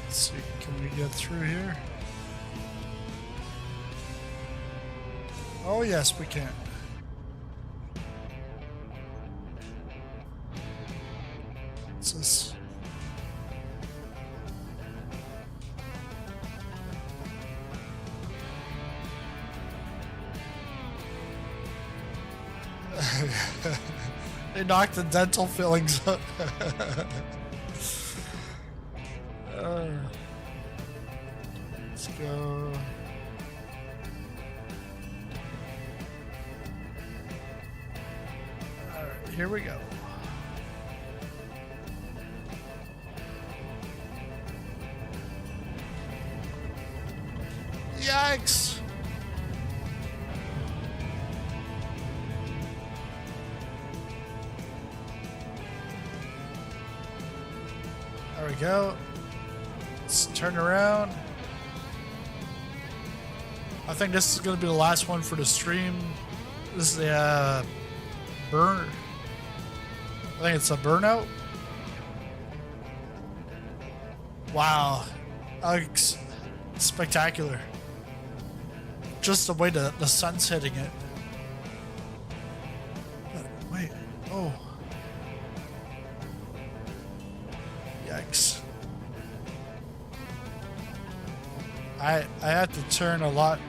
B: Let's see, can we get through here? Oh yes, we can. What's this? They knocked the dental fillings up. Let's go. Alright, here we go. Yikes! There we go. Let's turn around. I think this is going to be the last one for the stream. This is the burn. I think it's a burnout. Wow. Spectacular. Just the way the sun's hitting it. Wait. Oh. Yikes. I had to turn a lot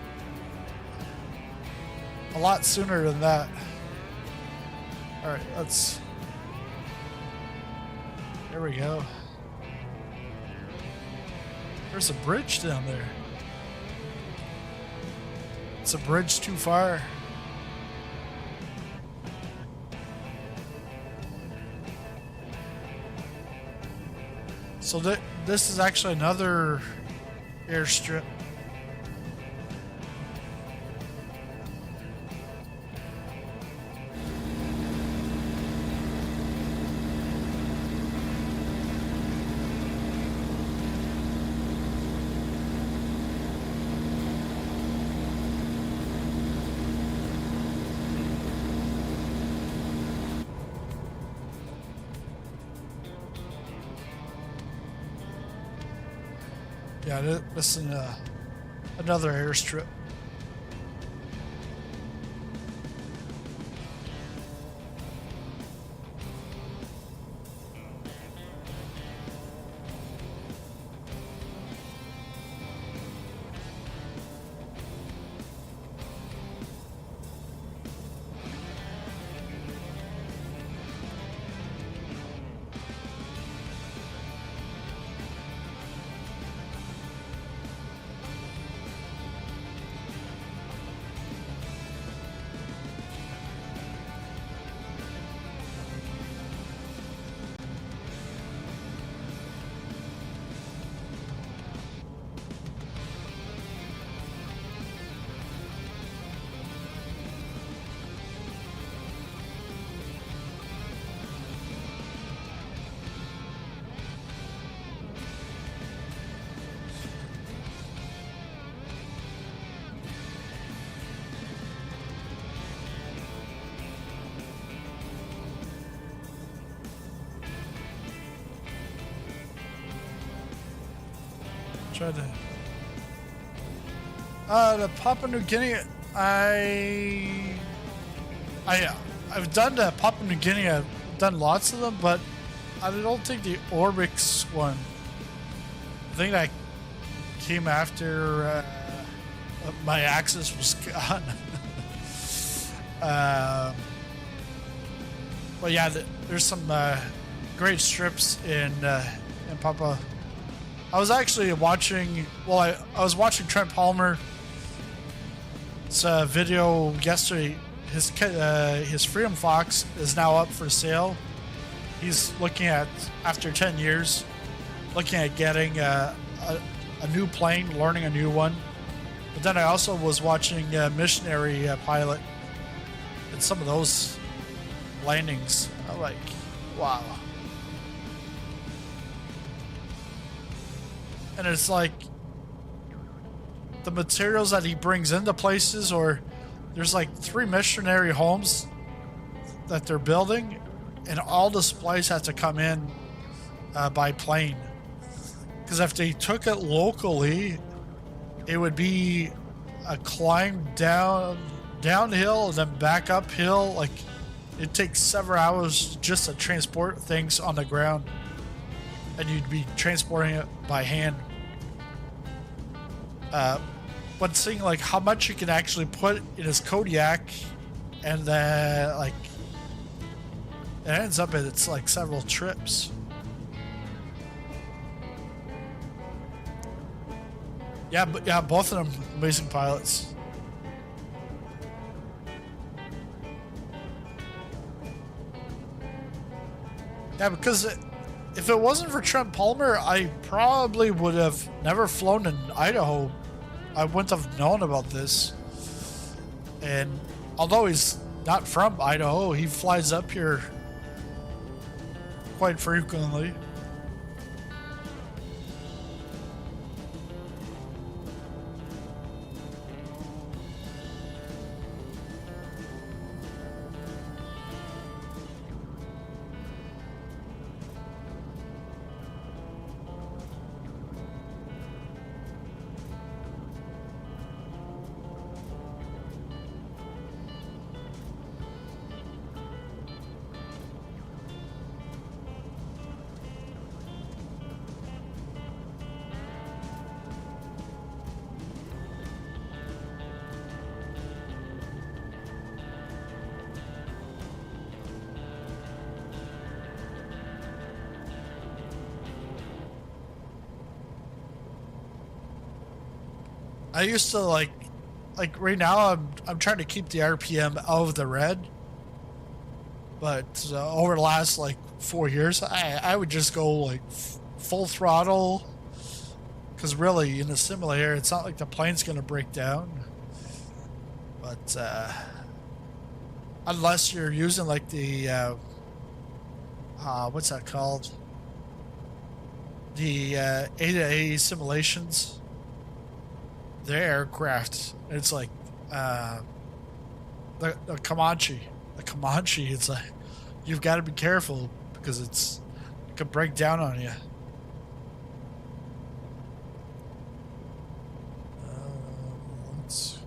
B: sooner than that. All right, let's. There we go. There's a bridge down there. It's a bridge too far. So this is actually another airstrip. Yeah, this is another airstrip. Try to. The Papua New Guinea. I've done the Papua New Guinea. I've done lots of them, but I don't think the Oryx one. I think that came after my access was gone. But yeah, there's some great strips in Papua. I was actually watching. Well, I was watching Trent Palmer. It's a video yesterday. His Freedom Fox is now up for sale. He's looking at, after 10 years, looking at getting a new plane, learning a new one. But then I also was watching Missionary Pilot and some of those landings. I'm like, wow. And it's like the materials that he brings into places, or there's like 3 missionary homes that they're building, and all the supplies have to come in by plane. Because if they took it locally, it would be a climb downhill and then back uphill. Like, it takes several hours just to transport things on the ground, and you'd be transporting it by hand. But seeing like how much you can actually put in his Kodiak, and then like it ends up it's like several trips. Yeah, but yeah, both of them amazing pilots. Yeah, because if it wasn't for Trent Palmer, I probably would have never flown in Idaho. I wouldn't have known about this. And although he's not from Idaho, he flies up here quite frequently. I used to like right now I'm trying to keep the RPM out of the red, but over the last like 4 years I would just go like full throttle, because really in the simulator it's not like the plane's gonna break down, but unless you're using like the what's that called, the A-to-A simulations. Their aircraft, it's like the Comanche. The Comanche, it's like you've got to be careful because it could break down on you. Let's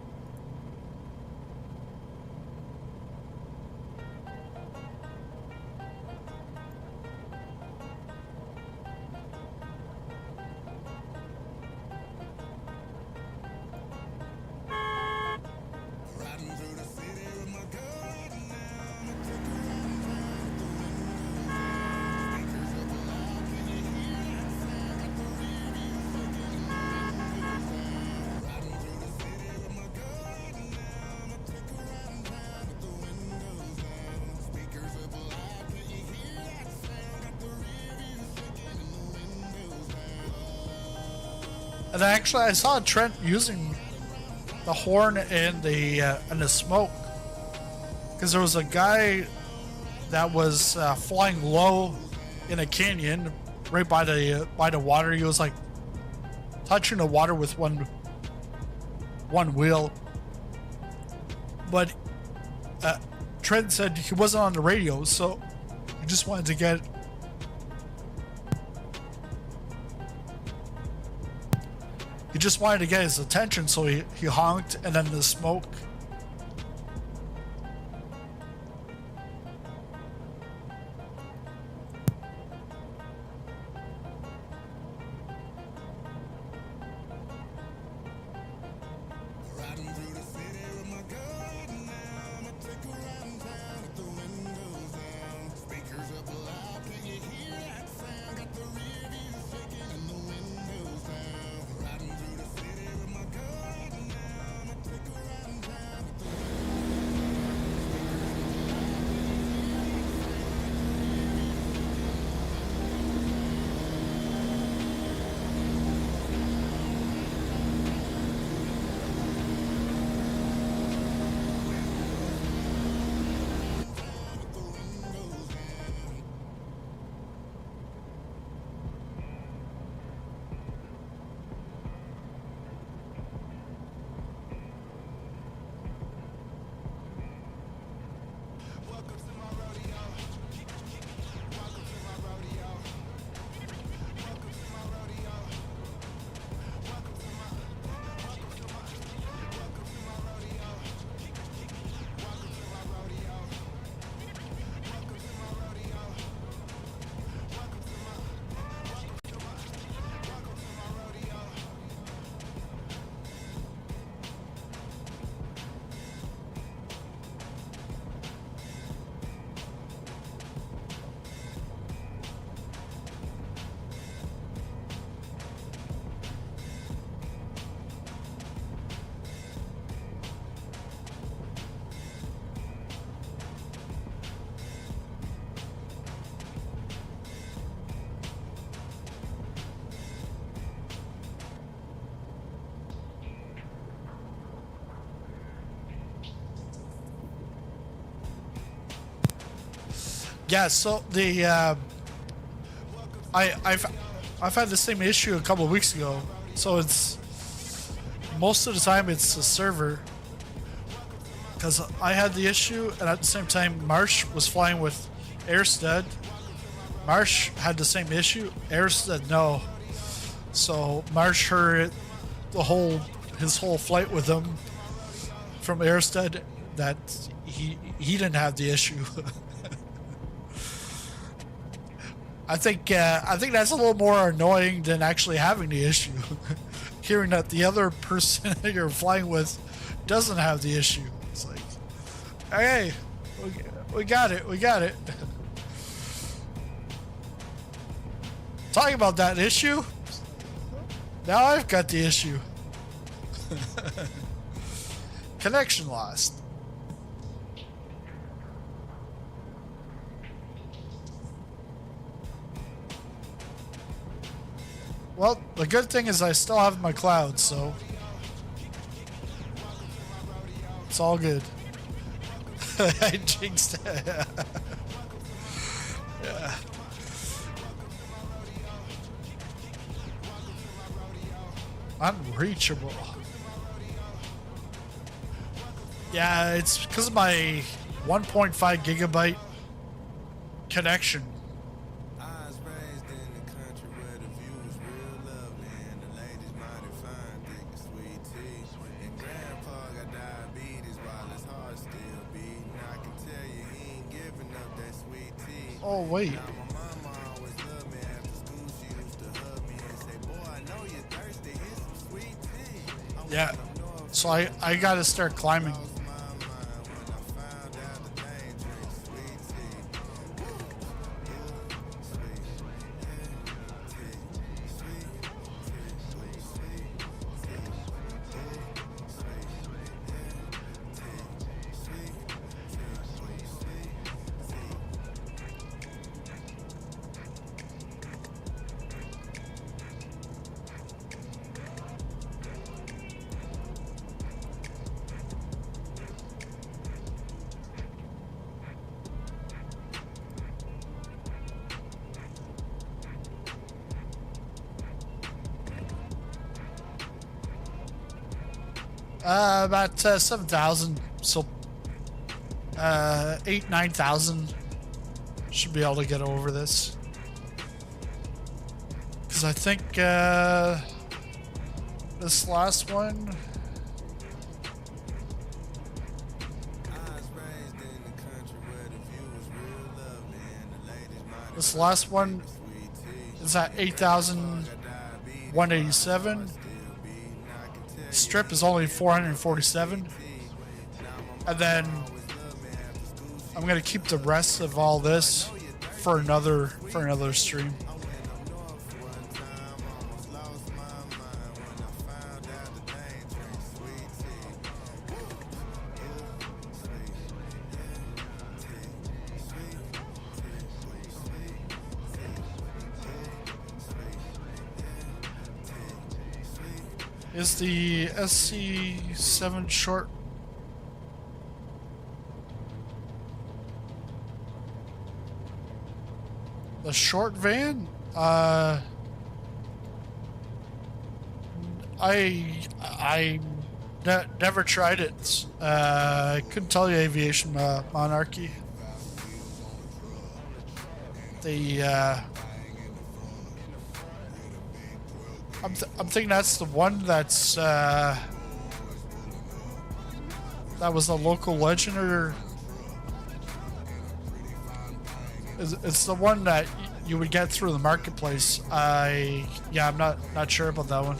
B: And actually, I saw Trent using the horn and the smoke, because there was a guy that was flying low in a canyon right by the water. He was like touching the water with one wheel, but Trent said he wasn't on the radio, so he just wanted to get just wanted to get his attention, so he honked, and then the smoke. Yeah, so the I've had the same issue a couple of weeks ago. So it's most of the time it's the server, because I had the issue, and at the same time Marsh was flying with Airsted. Marsh had the same issue. Airsted no. So Marsh heard his whole flight with him from Airsted that he didn't have the issue. I think that's a little more annoying than actually having the issue. Hearing that the other person that you're flying with doesn't have the issue. It's like, hey, we got it. Talking about that issue, now I've got the issue. Connection lost. Well, the good thing is I still have my cloud, so it's all good. I jinxed it. Yeah. Unreachable. Yeah, it's because of my 1.5 gigabyte connection. Oh, wait. Yeah. So I gotta start climbing. About 7,000, so 9,000 should be able to get over this. Because I think This last one. This last one is at 8,187. Strip is only 447. And then I'm gonna keep the rest of all this for another stream. Is the SC7 short? The short van? Never tried it. I couldn't tell you Aviation Monarchy. I'm thinking that's the one that's that was a local legend, or it's the one that you would get through the marketplace. I'm not sure about that one.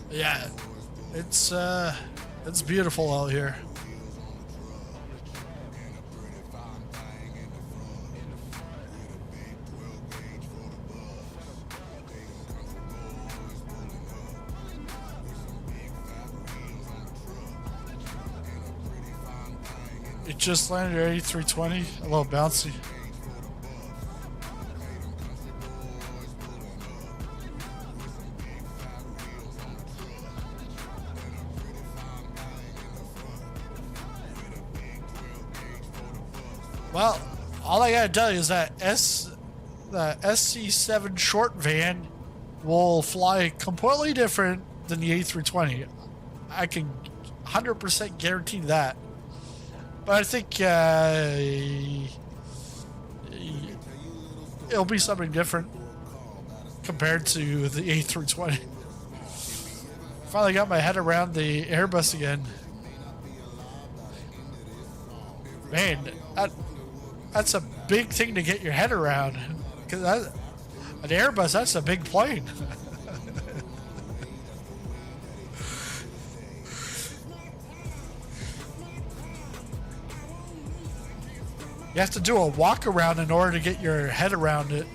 B: Yeah, it's beautiful out here. It just landed at 8320, a little bouncy. Well, all I gotta tell you is that the SC7 short van will fly completely different than the A320. I can 100% guarantee that. But I think it'll be something different compared to the A320. Finally got my head around the Airbus again. Man, that's a big thing to get your head around. Because an Airbus, that's a big plane. You have to do a walk around in order to get your head around it.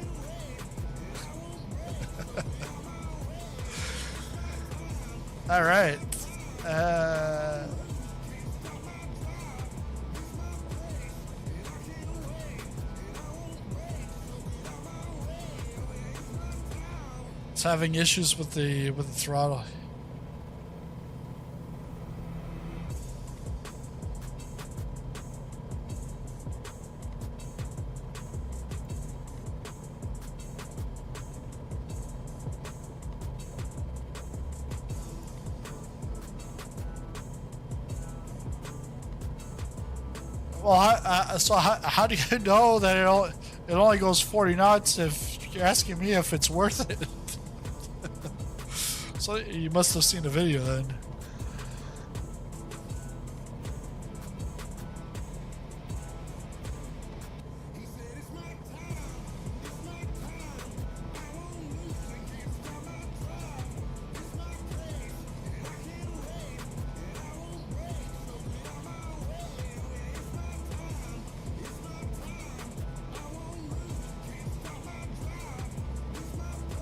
B: All right. It's having issues with the throttle. Well, so how do you know that it only goes 40 knots if you're asking me if it's worth it? So you must have seen the video then.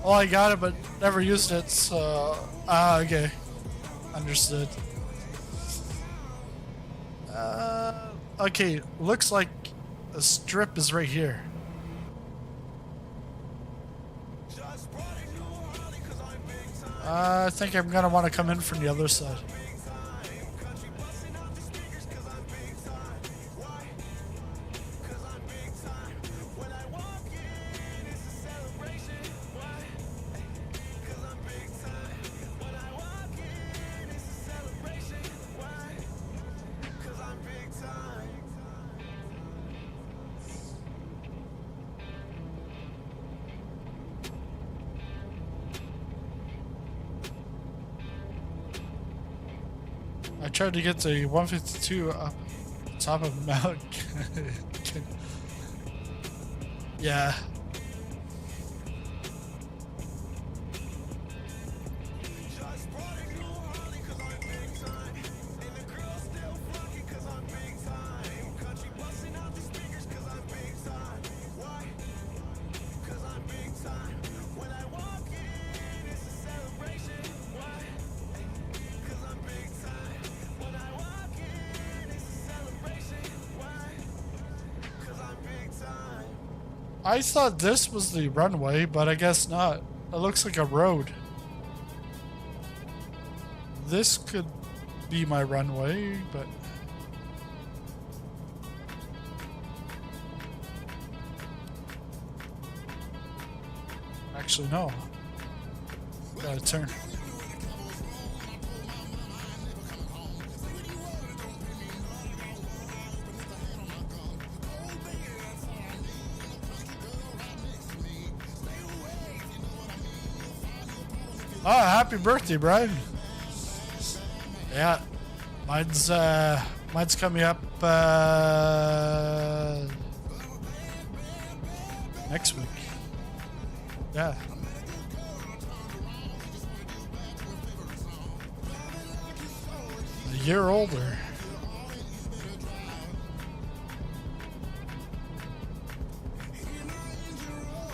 B: Well, I got it, but never used it, so... okay. Understood. Okay, looks like a strip is right here. I think I'm gonna want to come in from the other side. I tried to get to 152 up top of Mount. Yeah. I thought this was the runway, but I guess not. It looks like a road. This could be my runway, but... Actually, no. Gotta turn. Oh, happy birthday, Brian. Yeah. Mine's coming up next week. Yeah. A year older.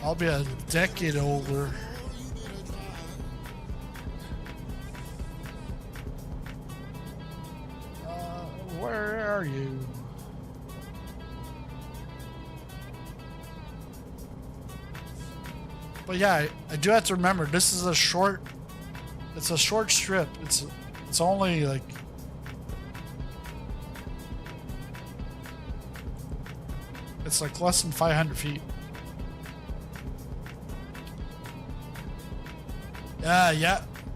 B: I'll be a decade older. Where are you? But yeah, I do have to remember this is a short. It's a short strip. It's only like. It's like less than 500 feet.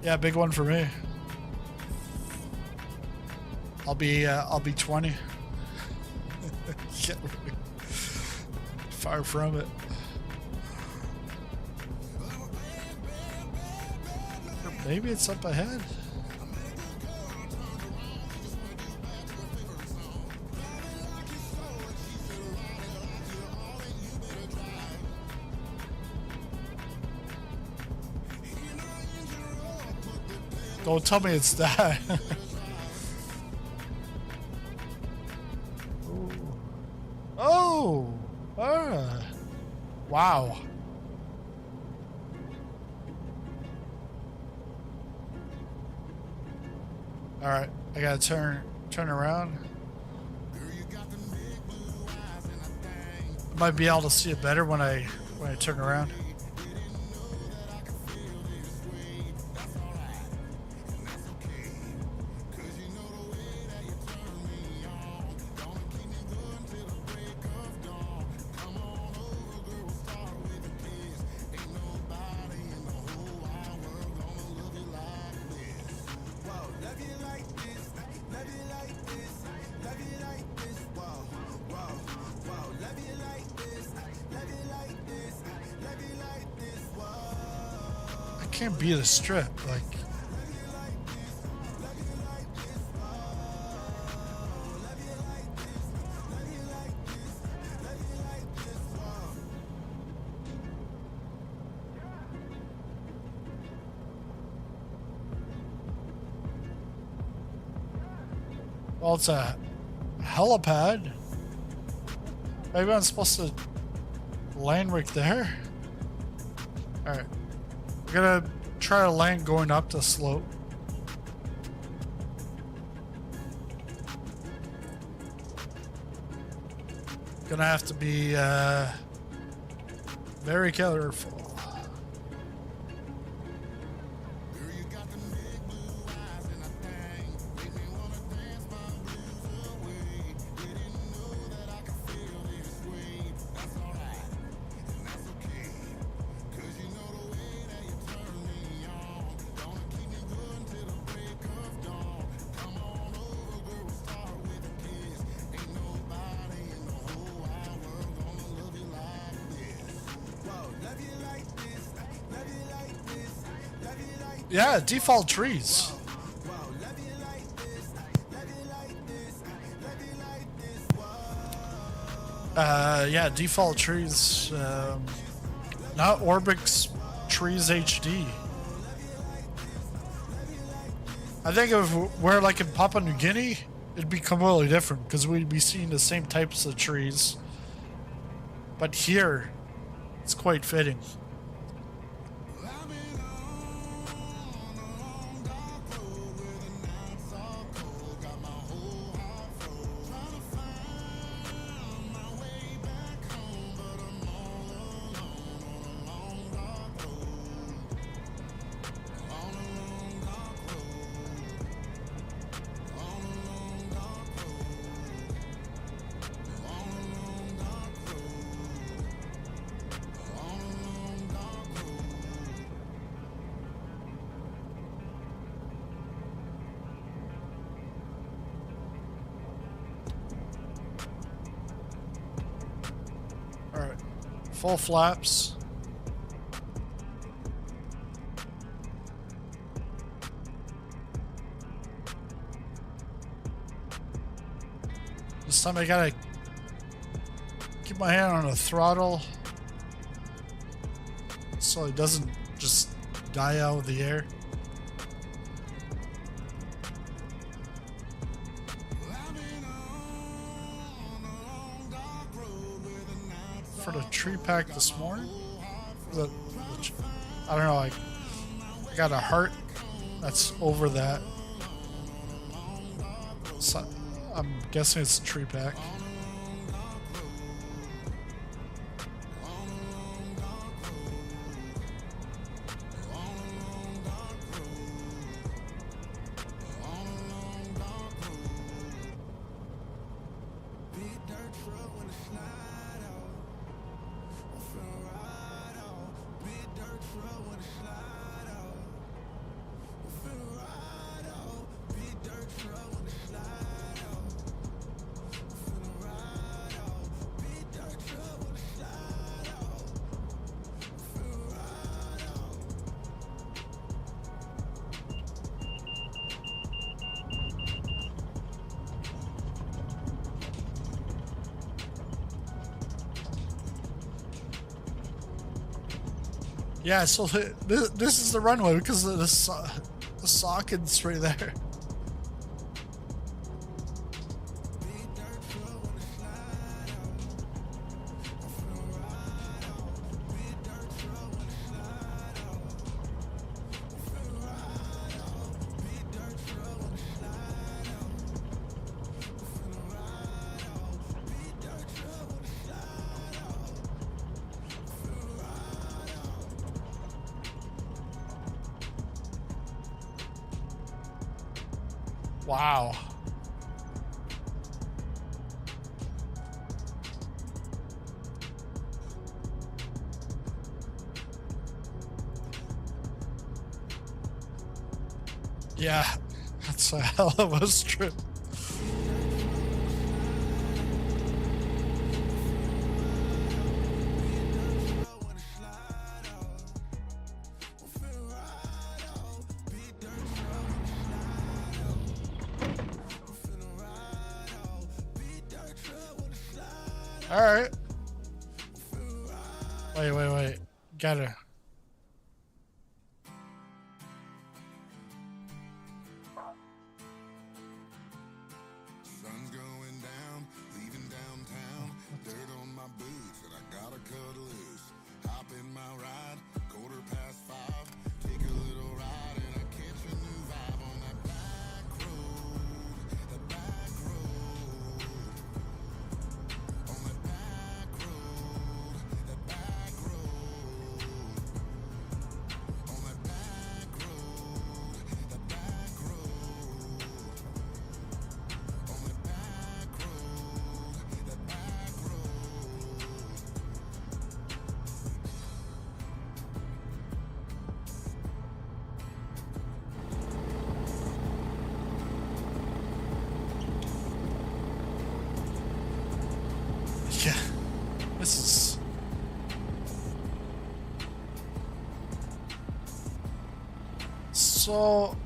B: Yeah, big one for me. I'll be 20. Far from it. Or maybe it's up ahead. Don't tell me it's that. Oh! Wow. Alright, I gotta turn around. I might be able to see it better when I turn around. Can't be the strip, like Well, it's a helipad. Maybe I'm supposed to land right there. Alright. We're gonna try to land going up the slope. Gonna have to be very careful. Yeah, default trees. Yeah, default trees. Not Orbix Trees HD. I think if we're like in Papua New Guinea, it'd be completely different because we'd be seeing the same types of trees. But here, it's quite fitting. Alright, full flaps. This time I gotta keep my hand on the throttle so it doesn't just die out of the air. For the tree pack this morning, I don't know, I got a heart that's over that, so I'm guessing it's a tree pack. Yeah, so this is the runway because of the sockets right there. Wow. Yeah, that's a hell of a strip. All right. Wait. Gotta. So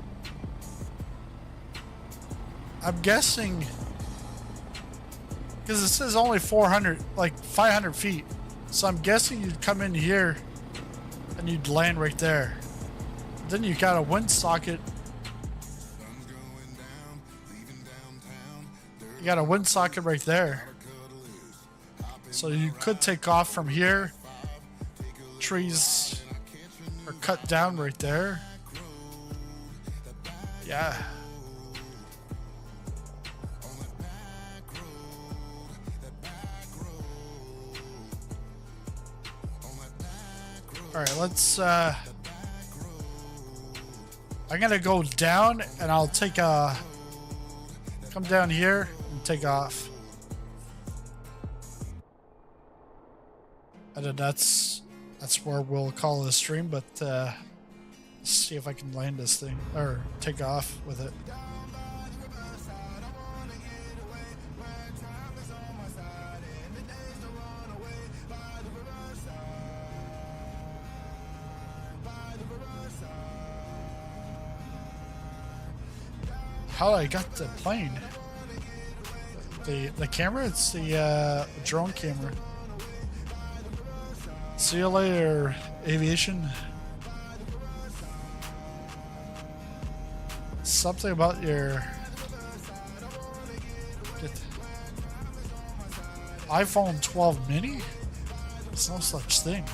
B: I'm guessing, because it says only 400, like 500 feet. So I'm guessing you'd come in here and you'd land right there. Then you got a wind socket. You got a wind socket right there. So you could take off from here. Trees are cut down right there. Yeah. All right, let's I'm gonna go down and I'll take a come down here and take off. And then that's where we'll call it a stream, but let's see if I can land this thing or take off with it. How I got the plane? The camera? It's the drone camera. See you later, aviation. Something about your iPhone 12 mini? There's no such thing.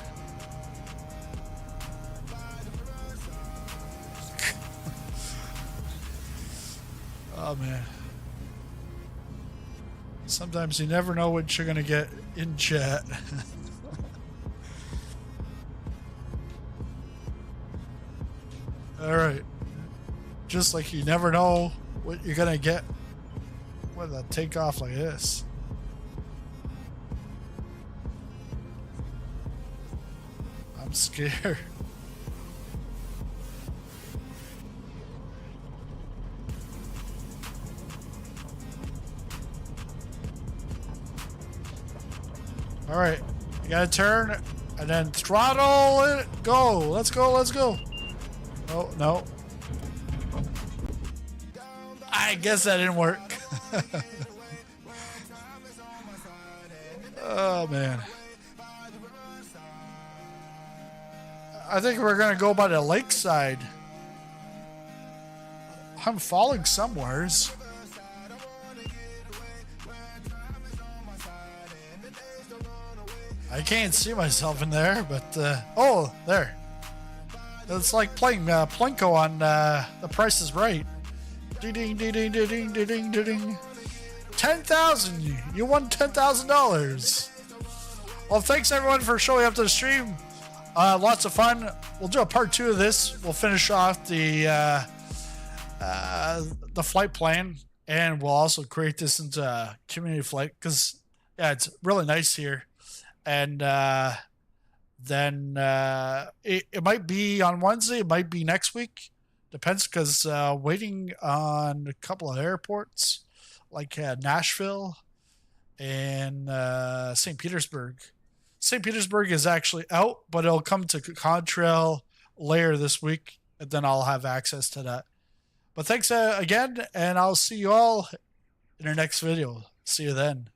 B: Oh man. Sometimes you never know what you're gonna get in chat. Alright. Just like you never know what you're gonna get with a takeoff like this. I'm scared. Alright, you gotta turn and then throttle it. Go. Let's go, let's go. Oh, no. I guess that didn't work. Oh, man. I think we're gonna go by the lakeside. I'm falling somewheres. I can't see myself in there, but oh, there. It's like playing Plinko on The Price is Right. Ding ding ding ding ding ding ding ding ding. 10,000. You won $10,000. Well, thanks everyone for showing up to the stream. Lots of fun. We'll do a part 2 of this. We'll finish off the flight plan, and we'll also create this into a community flight because yeah, it's really nice here. And then it might be on Wednesday, it might be next week, depends, because waiting on a couple of airports like Nashville and St. Petersburg. St. Petersburg is actually out, but it'll come to Contrail later this week, and then I'll have access to that. But thanks again, and I'll see you all in our next video. See you then.